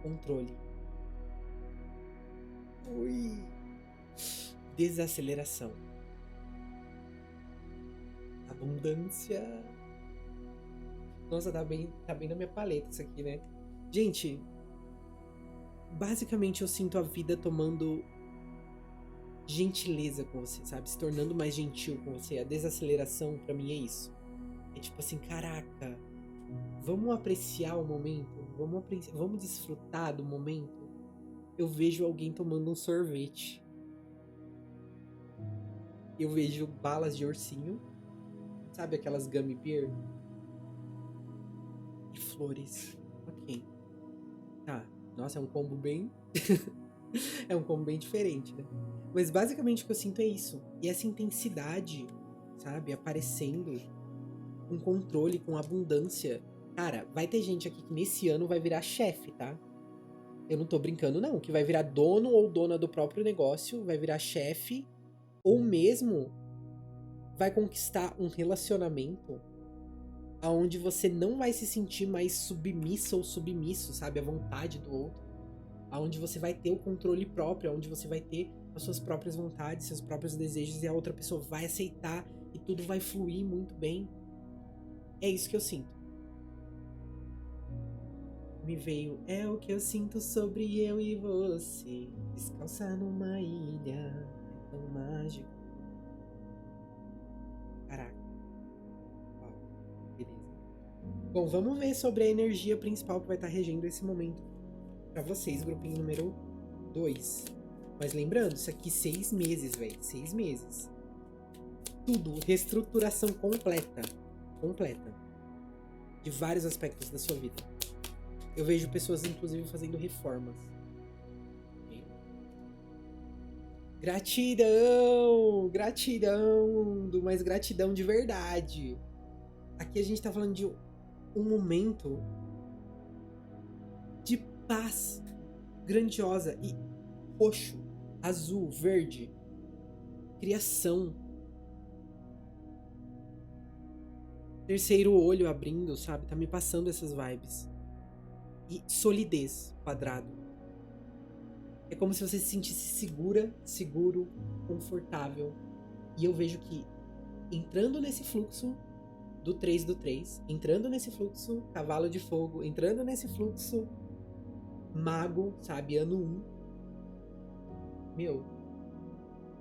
Controle. Ui. Desaceleração. Abundância. Nossa, tá bem na minha paleta isso aqui, né? Gente, basicamente eu sinto a vida tomando gentileza com você, sabe? Se tornando mais gentil com você. A desaceleração pra mim é isso. É tipo assim, caraca, vamos apreciar o momento, vamos desfrutar do momento. Eu vejo alguém tomando um sorvete. Eu vejo balas de ursinho, sabe aquelas gummy bear? E flores. Ok. Tá. Nossa, é um combo bem... é um combo bem diferente, né? Mas basicamente o que eu sinto é isso. E essa intensidade, sabe, aparecendo. com controle, com abundância. Cara, vai ter gente aqui que nesse ano vai virar chefe, tá? Eu não tô brincando, não. Que vai virar dono ou dona do próprio negócio, vai virar chefe, ou mesmo vai conquistar um relacionamento onde você não vai se sentir mais submissa ou submisso, sabe? À vontade do outro. Onde você vai ter o controle próprio, onde você vai ter as suas próprias vontades, seus próprios desejos, e a outra pessoa vai aceitar e tudo vai fluir muito bem. É isso que eu sinto. Me veio, é o que eu sinto sobre eu e você, descalçar numa ilha, é tão mágico. Caraca. Uau, beleza. Bom, vamos ver sobre a energia principal que vai estar regendo esse momento pra vocês, grupinho número 2. Mas lembrando, isso aqui 6 meses, velho. 6 meses. Tudo, reestruturação completa. Completa. De vários aspectos da sua vida. Eu vejo pessoas, inclusive, fazendo reformas. Gratidão! Gratidão! Mas gratidão de verdade. Aqui a gente tá falando de um momento de paz grandiosa e roxo, azul, verde, criação, terceiro olho abrindo, sabe? Tá me passando essas vibes. E solidez, quadrado. É como se você se sentisse segura, seguro, confortável. E eu vejo que entrando nesse fluxo do 3 do 3, entrando nesse fluxo cavalo de fogo, entrando nesse fluxo mago, sabe? Ano 1. Meu,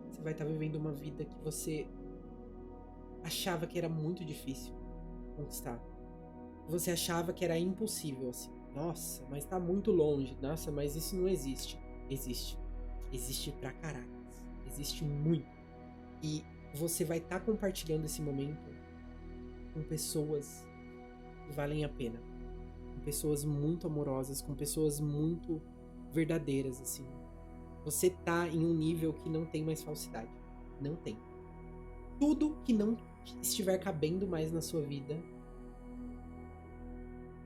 você vai estar vivendo uma vida que você achava que era muito difícil conquistar. Você achava que era impossível, assim. Nossa, mas tá muito longe. Nossa, mas isso não existe. Existe. Existe pra caracas. Existe muito. E você vai estar compartilhando esse momento com pessoas que valem a pena. Com pessoas muito amorosas, com pessoas muito verdadeiras, assim. Você tá em um nível que não tem mais falsidade. Não tem. Tudo que não estiver cabendo mais na sua vida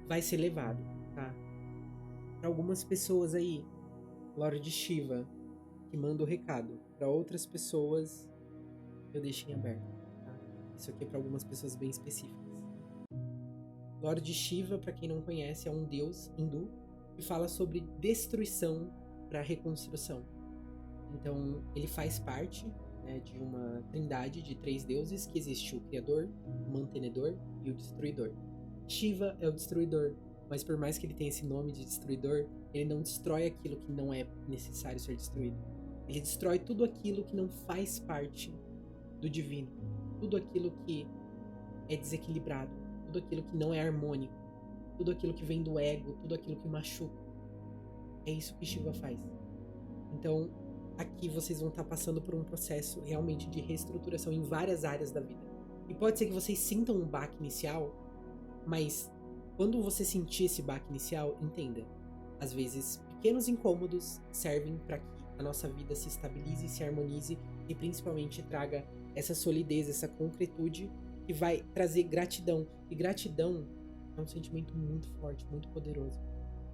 vai ser levado, tá? Para algumas pessoas aí, Lorde Shiva, que manda o recado. Para outras pessoas, eu deixo em aberto, tá? Isso aqui é para algumas pessoas bem específicas. Lorde Shiva, para quem não conhece, é um deus hindu que fala sobre destruição para reconstrução. Então, ele faz parte, né, de uma trindade de 3 deuses, que existe o Criador, o Mantenedor e o Destruidor. Shiva é o Destruidor, mas por mais que ele tenha esse nome de Destruidor, ele não destrói aquilo que não é necessário ser destruído. Ele destrói tudo aquilo que não faz parte do divino, tudo aquilo que é desequilibrado, tudo aquilo que não é harmônico, tudo aquilo que vem do ego, tudo aquilo que machuca. É isso que Shiva faz. Então, aqui vocês vão estar passando por um processo realmente de reestruturação em várias áreas da vida. E pode ser que vocês sintam um baque inicial, mas quando você sentir esse baque inicial, entenda. Às vezes, pequenos incômodos servem para que a nossa vida se estabilize, se harmonize e principalmente traga essa solidez, essa concretude que vai trazer gratidão. E gratidão é um sentimento muito forte, muito poderoso.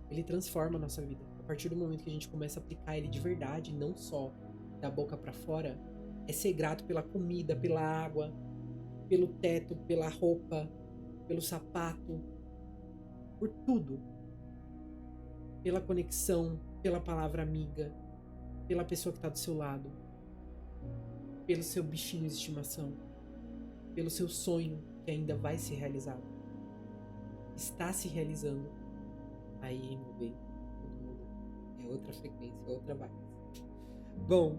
Ele transforma a nossa vida. A partir do momento que a gente começa a aplicar ele de verdade, não só da boca para fora, é ser grato pela comida, pela água, pelo teto, pela roupa, pelo sapato, por tudo. Pela conexão, pela palavra amiga, pela pessoa que está do seu lado, pelo seu bichinho de estimação, pelo seu sonho que ainda vai ser realizado. Está se realizando. Aí, meu bem, é outra frequência, outra vibe. Bom,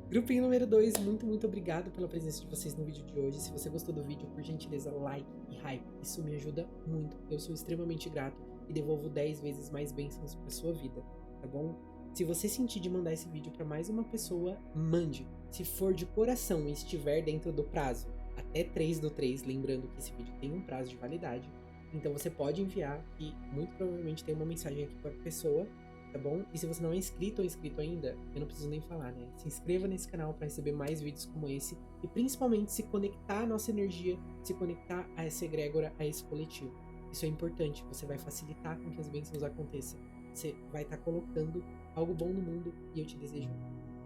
grupinho número 2, muito obrigado pela presença de vocês no vídeo de hoje. Se você gostou do vídeo, por gentileza, like e hype. Isso me ajuda muito. Eu sou extremamente grato e devolvo 10 vezes mais bênçãos pra sua vida, tá bom? Se você sentir de mandar esse vídeo pra mais uma pessoa, mande. Se for de coração e estiver dentro do prazo, até 3 do 3, lembrando que esse vídeo tem um prazo de validade, então você pode enviar e muito provavelmente tem uma mensagem aqui pra pessoa tá bom? E se você não é inscrito ou inscrito ainda, eu não preciso nem falar, né? Se inscreva nesse canal para receber mais vídeos como esse e principalmente se conectar à nossa energia, se conectar a essa egrégora, a esse coletivo. Isso é importante, você vai facilitar com que as bênçãos aconteçam. Você vai estar colocando algo bom no mundo e eu te desejo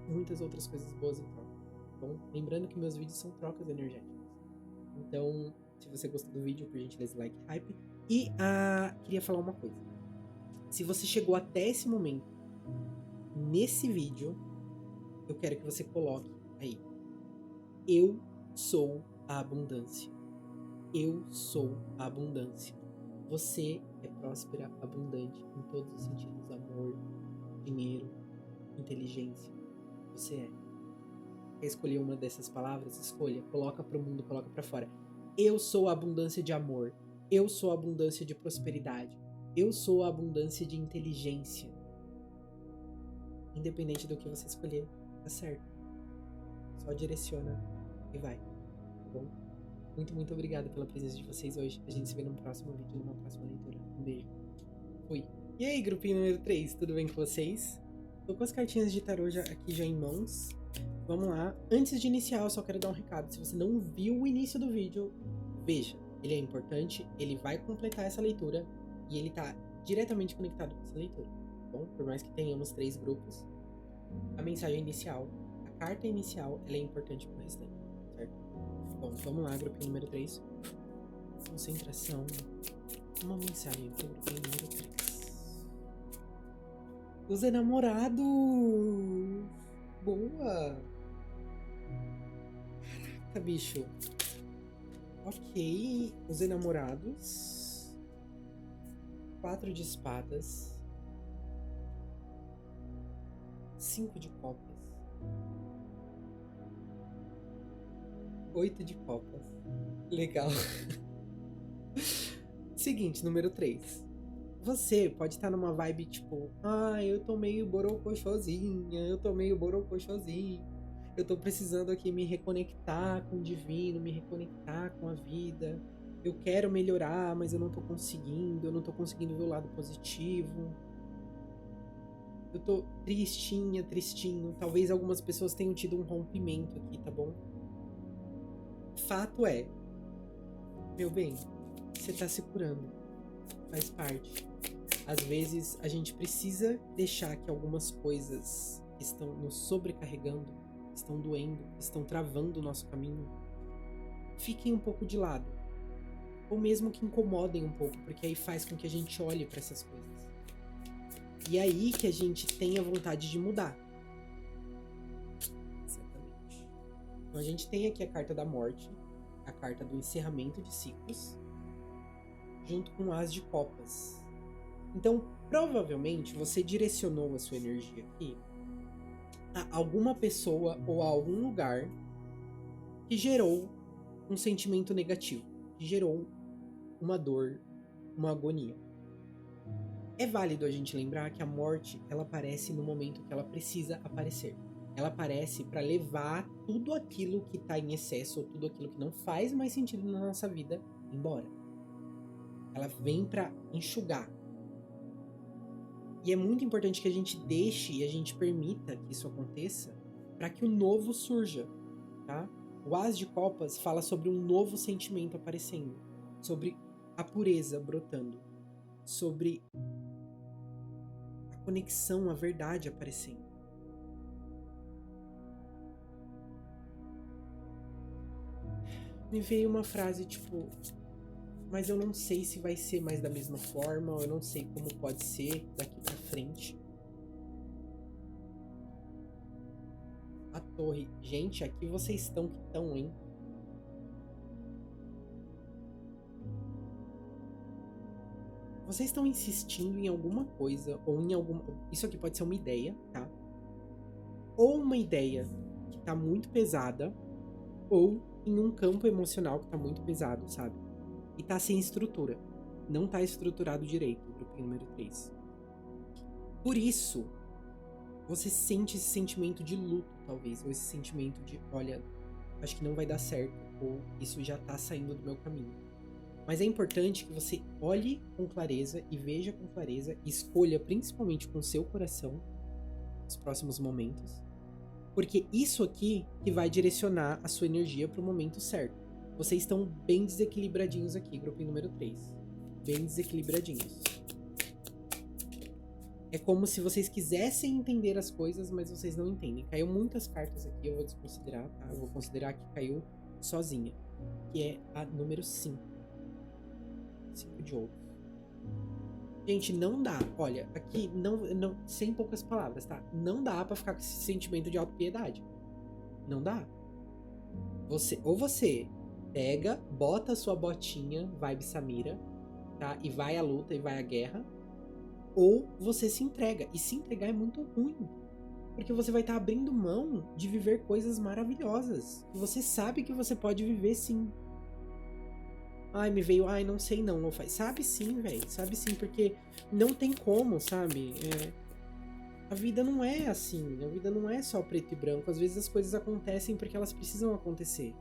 muitas outras coisas boas em troca, tá bom? Lembrando que meus vídeos são trocas energéticas. Então, se você gostou do vídeo, por gentileza, like, hype. E queria falar uma coisa. Se você chegou até esse momento, nesse vídeo, eu quero que você coloque aí: eu sou a abundância. Eu sou a abundância. Você é próspera, abundante em todos os sentidos: amor, dinheiro, inteligência. Você é. Quer escolher uma dessas palavras? Escolha. Coloca pro mundo, coloca pra fora. Eu sou a abundância de amor. Eu sou a abundância de prosperidade. Eu sou a abundância de inteligência. Independente do que você escolher, tá certo. Só direciona e vai, tá bom? Muito, muito obrigado pela presença de vocês hoje. A gente se vê no próximo vídeo, numa próxima leitura. Um beijo. Fui. E aí, grupinho número 3, tudo bem com vocês? Tô com as cartinhas de tarô aqui já em mãos. Vamos lá. Antes de iniciar, eu só quero dar um recado. Se você não viu o início do vídeo, veja. Ele é importante, ele vai completar essa leitura e ele tá diretamente conectado com essa leitura, tá bom? Por mais que tenhamos 3 grupos, a mensagem inicial, a carta inicial, ela é importante pro restante, certo? Bom, vamos lá, grupinho número 3. Concentração. Uma mensagem pro grupinho número 3. Os enamorados! Boa! Caraca, bicho. Ok, os enamorados. 4 de espadas. 5 de copas. 8 de copas. Legal. Seguinte, número 3. Você pode estar numa vibe tipo: eu tô meio borocochosinha, eu tô meio borocochosinho. Eu tô precisando aqui me reconectar com o divino, me reconectar com a vida. Eu quero melhorar, mas eu não tô conseguindo ver o lado positivo. Eu tô tristinha, tristinho. Talvez algumas pessoas tenham tido um rompimento aqui, tá bom? Fato é, meu bem, você tá se curando. Faz parte. Às vezes a gente precisa deixar que algumas coisas que estão nos sobrecarregando, estão doendo, estão travando o nosso caminho, fiquem um pouco de lado. Ou mesmo que incomodem um pouco, porque aí faz com que a gente olhe para essas coisas. E é aí que a gente tem a vontade de mudar. Exatamente. Então a gente tem aqui a carta da morte, a carta do encerramento de ciclos, junto com o As de Copas. Então, provavelmente, você direcionou a sua energia aqui a alguma pessoa ou a algum lugar que gerou um sentimento negativo, que gerou uma dor, uma agonia. É válido a gente lembrar que a morte, ela aparece no momento que ela precisa aparecer. Ela aparece para levar tudo aquilo que está em excesso ou tudo aquilo que não faz mais sentido na nossa vida embora. Ela vem para enxugar. E é muito importante que a gente deixe e a gente permita que isso aconteça para que o novo surja, tá? O As de Copas fala sobre um novo sentimento aparecendo, sobre a pureza brotando, sobre a conexão, a verdade aparecendo. Me veio uma frase tipo: mas eu não sei se vai ser mais da mesma forma, ou eu não sei como pode ser daqui pra frente. A torre. Gente, aqui vocês estão que estão, hein? Vocês estão insistindo em alguma coisa, ou em alguma... Isso aqui pode ser uma ideia, tá? Ou uma ideia que tá muito pesada, ou em um campo emocional que tá muito pesado, sabe? E tá sem estrutura. Não tá estruturado direito, o grupinho número 3. Por isso, você sente esse sentimento de luto, talvez. Ou esse sentimento de: olha, acho que não vai dar certo. Ou isso já tá saindo do meu caminho. Mas é importante que você olhe com clareza e veja com clareza, e escolha principalmente com o seu coração os próximos momentos, porque isso aqui que vai direcionar a sua energia para o momento certo. Vocês estão bem desequilibradinhos aqui, grupinho número 3. Bem desequilibradinhos. É como se vocês quisessem entender as coisas, mas vocês não entendem. Caiu muitas cartas aqui, eu vou desconsiderar, tá? Eu vou considerar que caiu sozinha, que é a número 5. 5 de ouros. Gente, não dá. Olha, aqui, não, sem poucas palavras, tá? Não dá pra ficar com esse sentimento de autopiedade. Não dá. Você pega, bota a sua botinha, vibe Samira, tá? E vai à luta e vai à guerra. Ou você se entrega. E se entregar é muito ruim. Porque você vai estar abrindo mão de viver coisas maravilhosas. E você sabe que você pode viver sim. Ai, me veio, ai, não sei não, Lo-Fi. Sabe sim, velho, sabe sim, porque não tem como, sabe? A vida não é assim, a vida não é só preto e branco. Às vezes as coisas acontecem porque elas precisam acontecer.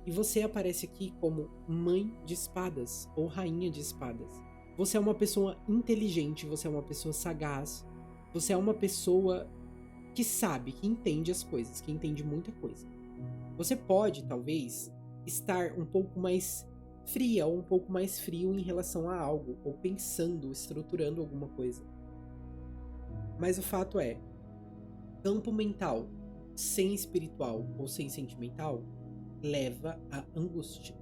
E você aparece aqui como mãe de espadas, ou rainha de espadas. Você é uma pessoa inteligente, você é uma pessoa sagaz, você é uma pessoa que sabe, que entende as coisas, que entende muita coisa. Você pode, talvez, estar um pouco mais fria ou um pouco mais frio em relação a algo, ou pensando, estruturando alguma coisa. Mas o fato é, campo mental sem espiritual ou sem sentimental leva à angústia.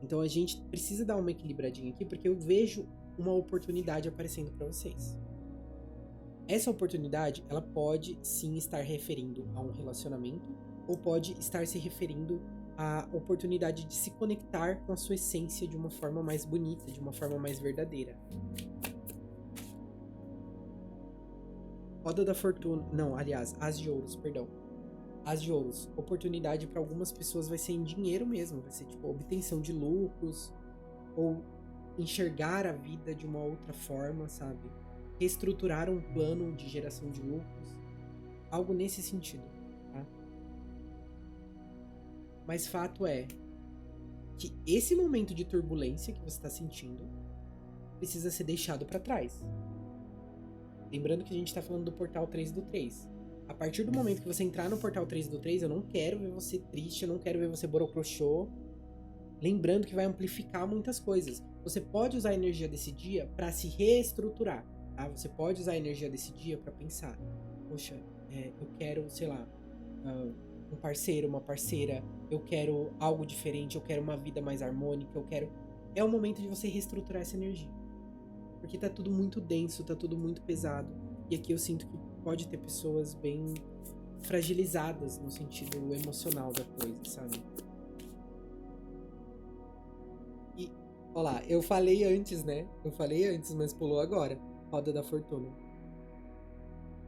Então a gente precisa dar uma equilibradinha aqui, porque eu vejo uma oportunidade aparecendo para vocês. Essa oportunidade, ela pode sim estar referindo a um relacionamento, ou pode estar se referindo a oportunidade de se conectar com a sua essência de uma forma mais bonita, de uma forma mais verdadeira. Roda da Fortuna, não, aliás, As de Ouros, perdão. As de Ouros, oportunidade para algumas pessoas vai ser em dinheiro mesmo, vai ser tipo obtenção de lucros, ou enxergar a vida de uma outra forma, sabe? Reestruturar um plano de geração de lucros, algo nesse sentido. Mas fato é que esse momento de turbulência que você está sentindo precisa ser deixado para trás. Lembrando que a gente está falando do portal 3 do 3. A partir do momento que você entrar no portal 3 do 3, eu não quero ver você triste, eu não quero ver você borocrochô. Lembrando que vai amplificar muitas coisas. Você pode usar a energia desse dia para se reestruturar, tá? Você pode usar a energia desse dia para pensar, poxa, eu quero, sei lá, um parceiro, uma parceira, eu quero algo diferente, eu quero uma vida mais harmônica, eu quero... É o momento de você reestruturar essa energia. Porque tá tudo muito denso, tá tudo muito pesado. E aqui eu sinto que pode ter pessoas bem fragilizadas no sentido emocional da coisa, sabe? E, ó lá, eu falei antes, né? Eu falei antes, mas pulou agora. Roda da Fortuna.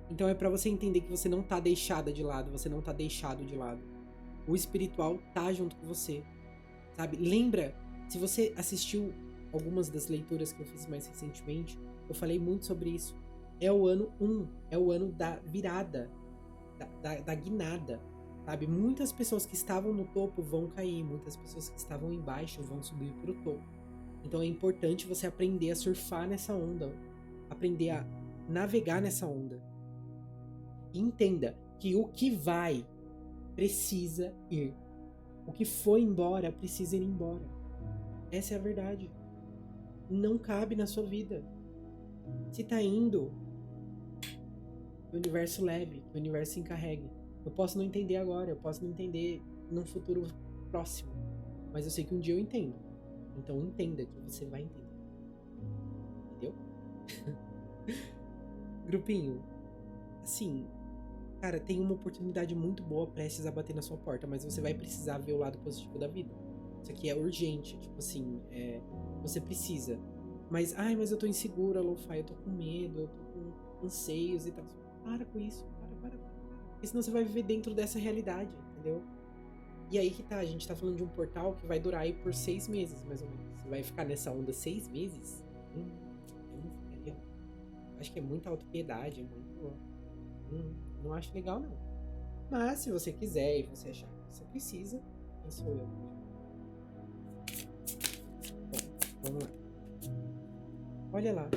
Então é pra você entender que você não tá deixada de lado, você não tá deixado de lado. O espiritual tá junto com você, sabe? Lembra, se você assistiu algumas das leituras que eu fiz mais recentemente, eu falei muito sobre isso. É o ano 1, é o ano da virada, da guinada, sabe? Muitas pessoas que estavam no topo vão cair, muitas pessoas que estavam embaixo vão subir pro topo. Então é importante você aprender a surfar nessa onda, aprender a navegar nessa onda. E entenda que o que vai precisa ir. O que foi embora precisa ir embora. Essa é a verdade. Não cabe na sua vida. Se tá indo, que o universo leve, que o universo se encarregue. Eu posso não entender agora, eu posso não entender num futuro próximo, mas eu sei que um dia eu entendo. Então entenda que você vai entender. Entendeu? Grupinho, assim, cara, tem uma oportunidade muito boa prestes a bater na sua porta, mas você vai precisar ver o lado positivo da vida. Isso aqui é urgente, tipo assim, você precisa. Mas eu tô insegura, Lo-Fi, eu tô com medo, eu tô com anseios e tal. Para com isso, para. Porque senão você vai viver dentro dessa realidade, entendeu? E aí que tá, a gente tá falando de um portal que vai durar aí por 6 meses, mais ou menos. Você vai ficar nessa onda 6 meses? Eu não ficaria. Acho que é muita autopiedade, é muito... não acho legal, não. Mas se você quiser e você achar que você precisa, quem sou eu? Bom, Vamos lá. Olha lá.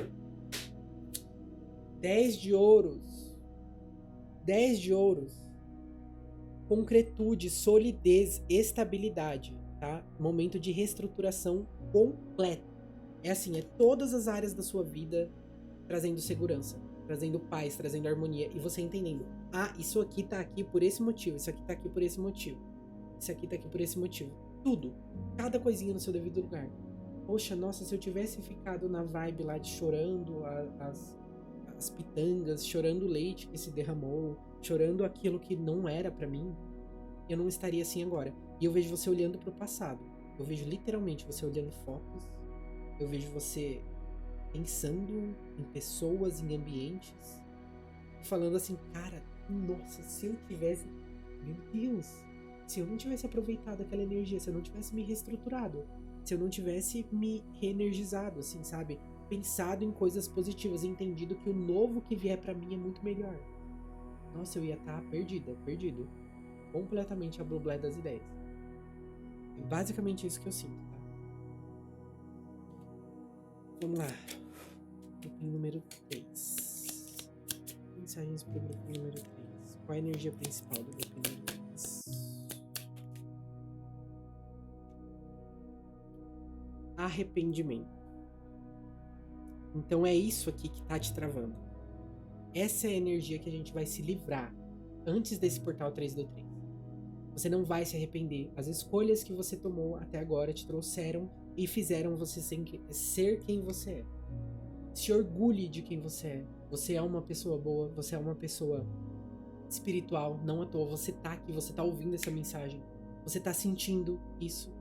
10 de ouros. 10 de ouros. Concretude, solidez, estabilidade, tá? Momento de reestruturação completo. É assim, é todas as áreas da sua vida trazendo segurança, trazendo paz, trazendo harmonia. E você entendendo, isso aqui tá aqui por esse motivo, isso aqui tá aqui por esse motivo, isso aqui tá aqui por esse motivo. Tudo, cada coisinha no seu devido lugar. Poxa, nossa, se eu tivesse ficado na vibe lá de chorando as pitangas, chorando o leite que se derramou, chorando aquilo que não era pra mim, eu não estaria assim agora. E eu vejo você olhando pro passado. Eu vejo literalmente você olhando fotos. Eu vejo você pensando em pessoas, em ambientes, falando assim, cara, nossa, se eu tivesse, meu Deus, se eu não tivesse aproveitado aquela energia, se eu não tivesse me reestruturado, se eu não tivesse me reenergizado, assim, sabe? Pensado em coisas positivas, entendido que o novo que vier pra mim é muito melhor. Nossa, eu ia estar perdido. Completamente a blublé das ideias. É basicamente isso que eu sinto, tá? Vamos lá. Grupo número 3. Mensagens pro grupo número 3. Qual a energia principal do grupo número 3? Arrependimento. Então é isso aqui que tá te travando. Essa é a energia que a gente vai se livrar antes desse portal 3 do 3. Você não vai se arrepender. As escolhas que você tomou até agora te trouxeram e fizeram você ser quem você é. Se orgulhe de quem você é. Você é uma pessoa boa, você é uma pessoa espiritual, não à toa. Você tá aqui, você tá ouvindo essa mensagem. Você tá sentindo isso.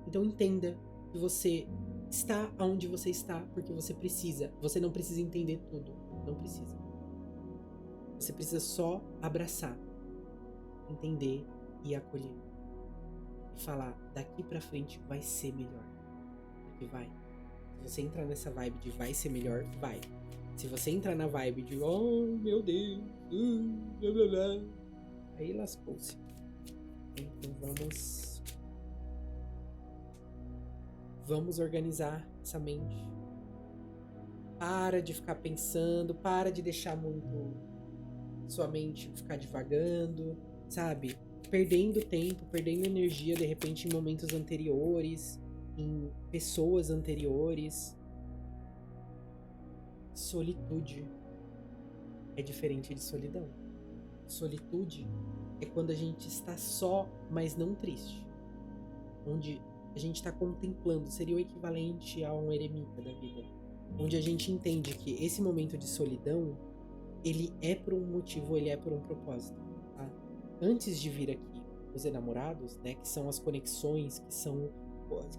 Então entenda que você está onde você está porque você precisa. Você não precisa entender tudo. Não precisa. Você precisa só abraçar, entender e acolher. E falar, daqui pra frente vai ser melhor. Porque vai. Se você entrar nessa vibe de vai ser melhor, vai. Se você entrar na vibe de oh meu Deus, blá blá blá, aí lascou-se. Então vamos organizar essa mente. Para de ficar pensando, para de deixar muito sua mente ficar divagando, sabe? Perdendo tempo, perdendo energia de repente em momentos anteriores, em pessoas anteriores. Solitude é diferente de solidão. Solitude é quando a gente está só, mas não triste. Onde a gente está contemplando, seria o equivalente a um eremita da vida. Onde a gente entende que esse momento de solidão, ele é por um motivo, ele é por um propósito. Tá? Antes de vir aqui os enamorados, né, que são as conexões,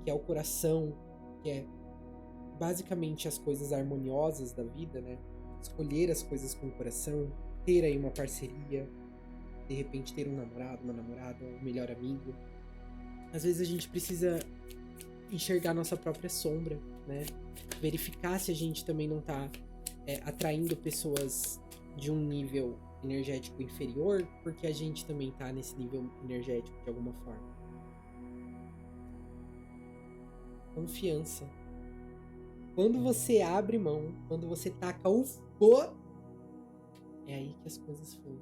que é o coração, que é basicamente as coisas harmoniosas da vida, né? Escolher as coisas com o coração, ter aí uma parceria, de repente ter um namorado, uma namorada, um melhor amigo. Às vezes a gente precisa enxergar nossa própria sombra, né? Verificar se a gente também não tá atraindo pessoas de um nível energético inferior, porque a gente também tá nesse nível energético de alguma forma. Confiança. Quando você abre mão, quando você taca o fogo, é aí que as coisas fluem.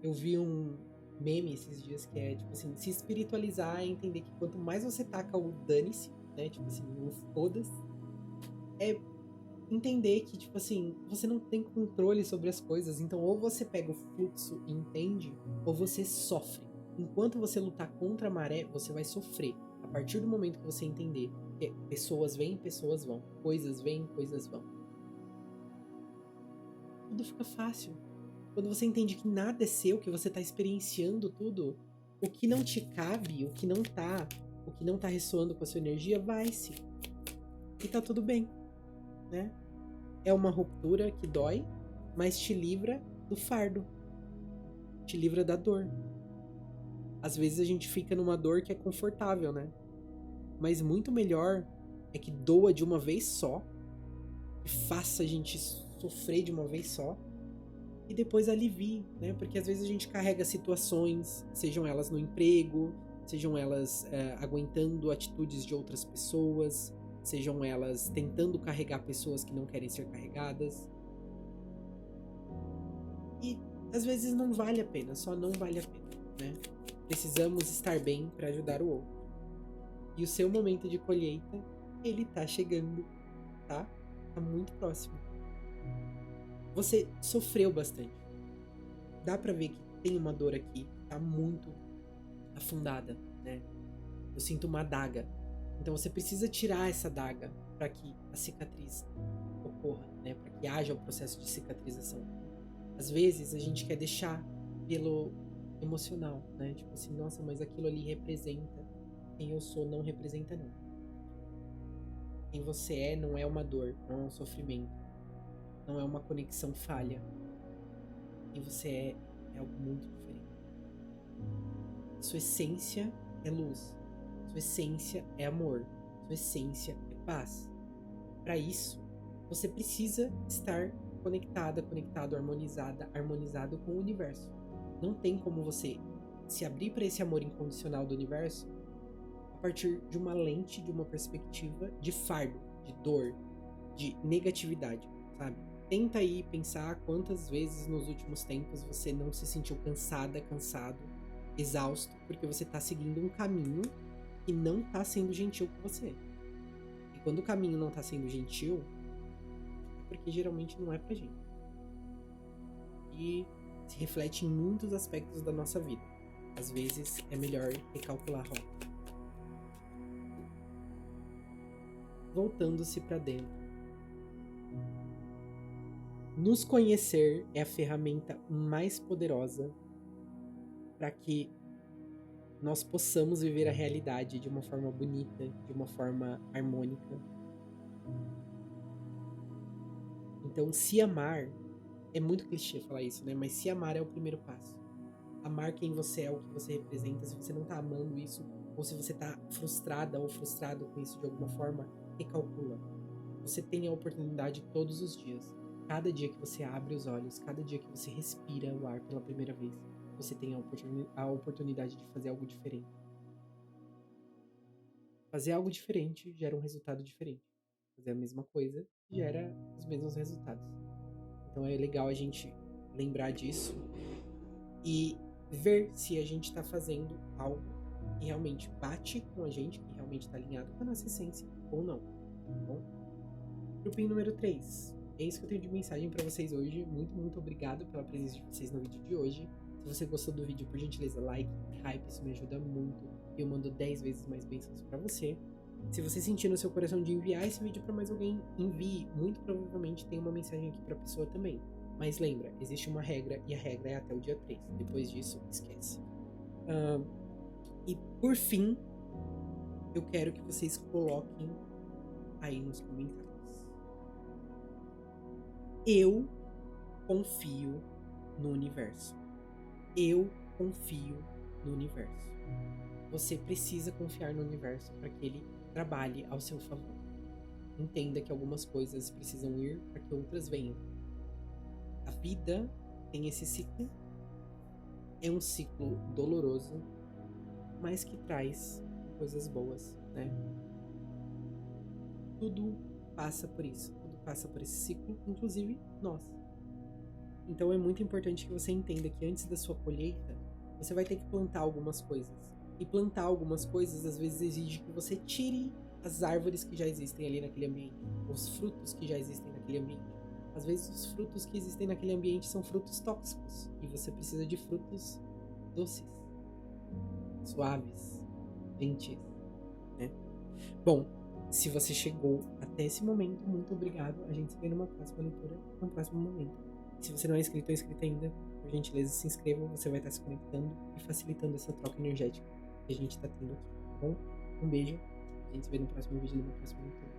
Eu vi um meme esses dias que é, tipo assim, se espiritualizar é entender que quanto mais você taca o dane-se, né, tipo assim, o foda-se, é entender que, tipo assim, você não tem controle sobre as coisas, então ou você pega o fluxo e entende, ou você sofre. Enquanto você lutar contra a maré, você vai sofrer. A partir do momento que você entender que pessoas vêm, pessoas vão, coisas vêm, coisas vão, tudo fica fácil. Quando você entende que nada é seu, que você tá experienciando tudo, o que não te cabe, o que não tá ressoando com a sua energia, vai-se. E tá tudo bem, né? É uma ruptura que dói, mas te livra do fardo. Te livra da dor. Às vezes a gente fica numa dor que é confortável, né? Mas muito melhor é que doa de uma vez só, que faça a gente sofrer de uma vez só, e depois alivie, né? Porque às vezes a gente carrega situações, sejam elas no emprego, sejam elas aguentando atitudes de outras pessoas, sejam elas tentando carregar pessoas que não querem ser carregadas. E às vezes não vale a pena, só não vale a pena, né? Precisamos estar bem para ajudar o outro. E o seu momento de colheita, ele tá chegando, tá? Tá muito próximo. Você sofreu bastante. Dá pra ver que tem uma dor aqui, tá muito afundada, né? Eu sinto uma adaga. Então você precisa tirar essa adaga para que a cicatriz ocorra, né? Para que haja o processo de cicatrização. Às vezes a gente quer deixar pelo emocional, né? Tipo assim, nossa, mas aquilo ali representa quem eu sou, não representa não. Quem você é não é uma dor, não é um sofrimento, não é uma conexão falha. Quem você é algo muito diferente. Sua essência é luz, sua essência é amor, sua essência é paz. Para isso, você precisa estar conectado, harmonizado com o universo. Não tem como você se abrir para esse amor incondicional do universo a partir de uma lente, de uma perspectiva de fardo, de dor, de negatividade, sabe? Tenta aí pensar quantas vezes nos últimos tempos você não se sentiu cansado, exausto, porque você tá seguindo um caminho que não tá sendo gentil com você. E quando o caminho não tá sendo gentil, é porque geralmente não é pra gente. E se reflete em muitos aspectos da nossa vida. Às vezes é melhor recalcular a rota. Voltando-se pra dentro. Nos conhecer é a ferramenta mais poderosa para que nós possamos viver a realidade de uma forma bonita, de uma forma harmônica. Então, se amar, é muito clichê falar isso, né? Mas se amar é o primeiro passo. Amar quem você é, o que você representa. Se você não tá amando isso, ou se você tá frustrada ou frustrado com isso de alguma forma, recalcula. Você tem a oportunidade todos os dias. Cada dia que você abre os olhos, cada dia que você respira o ar pela primeira vez, você tem a oportunidade de fazer algo diferente. Fazer algo diferente gera um resultado diferente. Fazer a mesma coisa gera os mesmos resultados. Então é legal a gente lembrar disso e ver se a gente está fazendo algo que realmente bate com a gente, que realmente está alinhado com a nossa essência ou não. Tá bom? Grupinho número 3. É isso que eu tenho de mensagem para vocês hoje. Muito, muito obrigado pela presença de vocês no vídeo de hoje. Se você gostou do vídeo, por gentileza, like e hype, isso me ajuda muito. E eu mando 10 vezes mais bênçãos para você. Se você sentir no seu coração de enviar esse vídeo para mais alguém, envie. Muito provavelmente tem uma mensagem aqui para a pessoa também. Mas lembra, existe uma regra e a regra é até o dia 3. Depois disso, esquece. E por fim, eu quero que vocês coloquem aí nos comentários. Eu confio no universo. Eu confio no universo. Você precisa confiar no universo para que ele trabalhe ao seu favor. Entenda que algumas coisas precisam ir para que outras venham. A vida tem esse ciclo. É um ciclo doloroso, mas que traz coisas boas, né? Tudo passa por isso. Passa por esse ciclo, inclusive nós. Então é muito importante que você entenda que antes da sua colheita, você vai ter que plantar algumas coisas. E plantar algumas coisas às vezes exige que você tire as árvores que já existem ali naquele ambiente, os frutos que já existem naquele ambiente. Às vezes os frutos que existem naquele ambiente são frutos tóxicos e você precisa de frutos doces, suaves, gentis, né? Bom, se você chegou até esse momento, muito obrigado. A gente se vê numa próxima leitura, num próximo momento. Se você não é inscrito ou inscrita ainda, por gentileza, se inscreva. Você vai estar se conectando e facilitando essa troca energética que a gente está tendo aqui, tá bom? Um beijo. A gente se vê no próximo vídeo, no próximo leitura.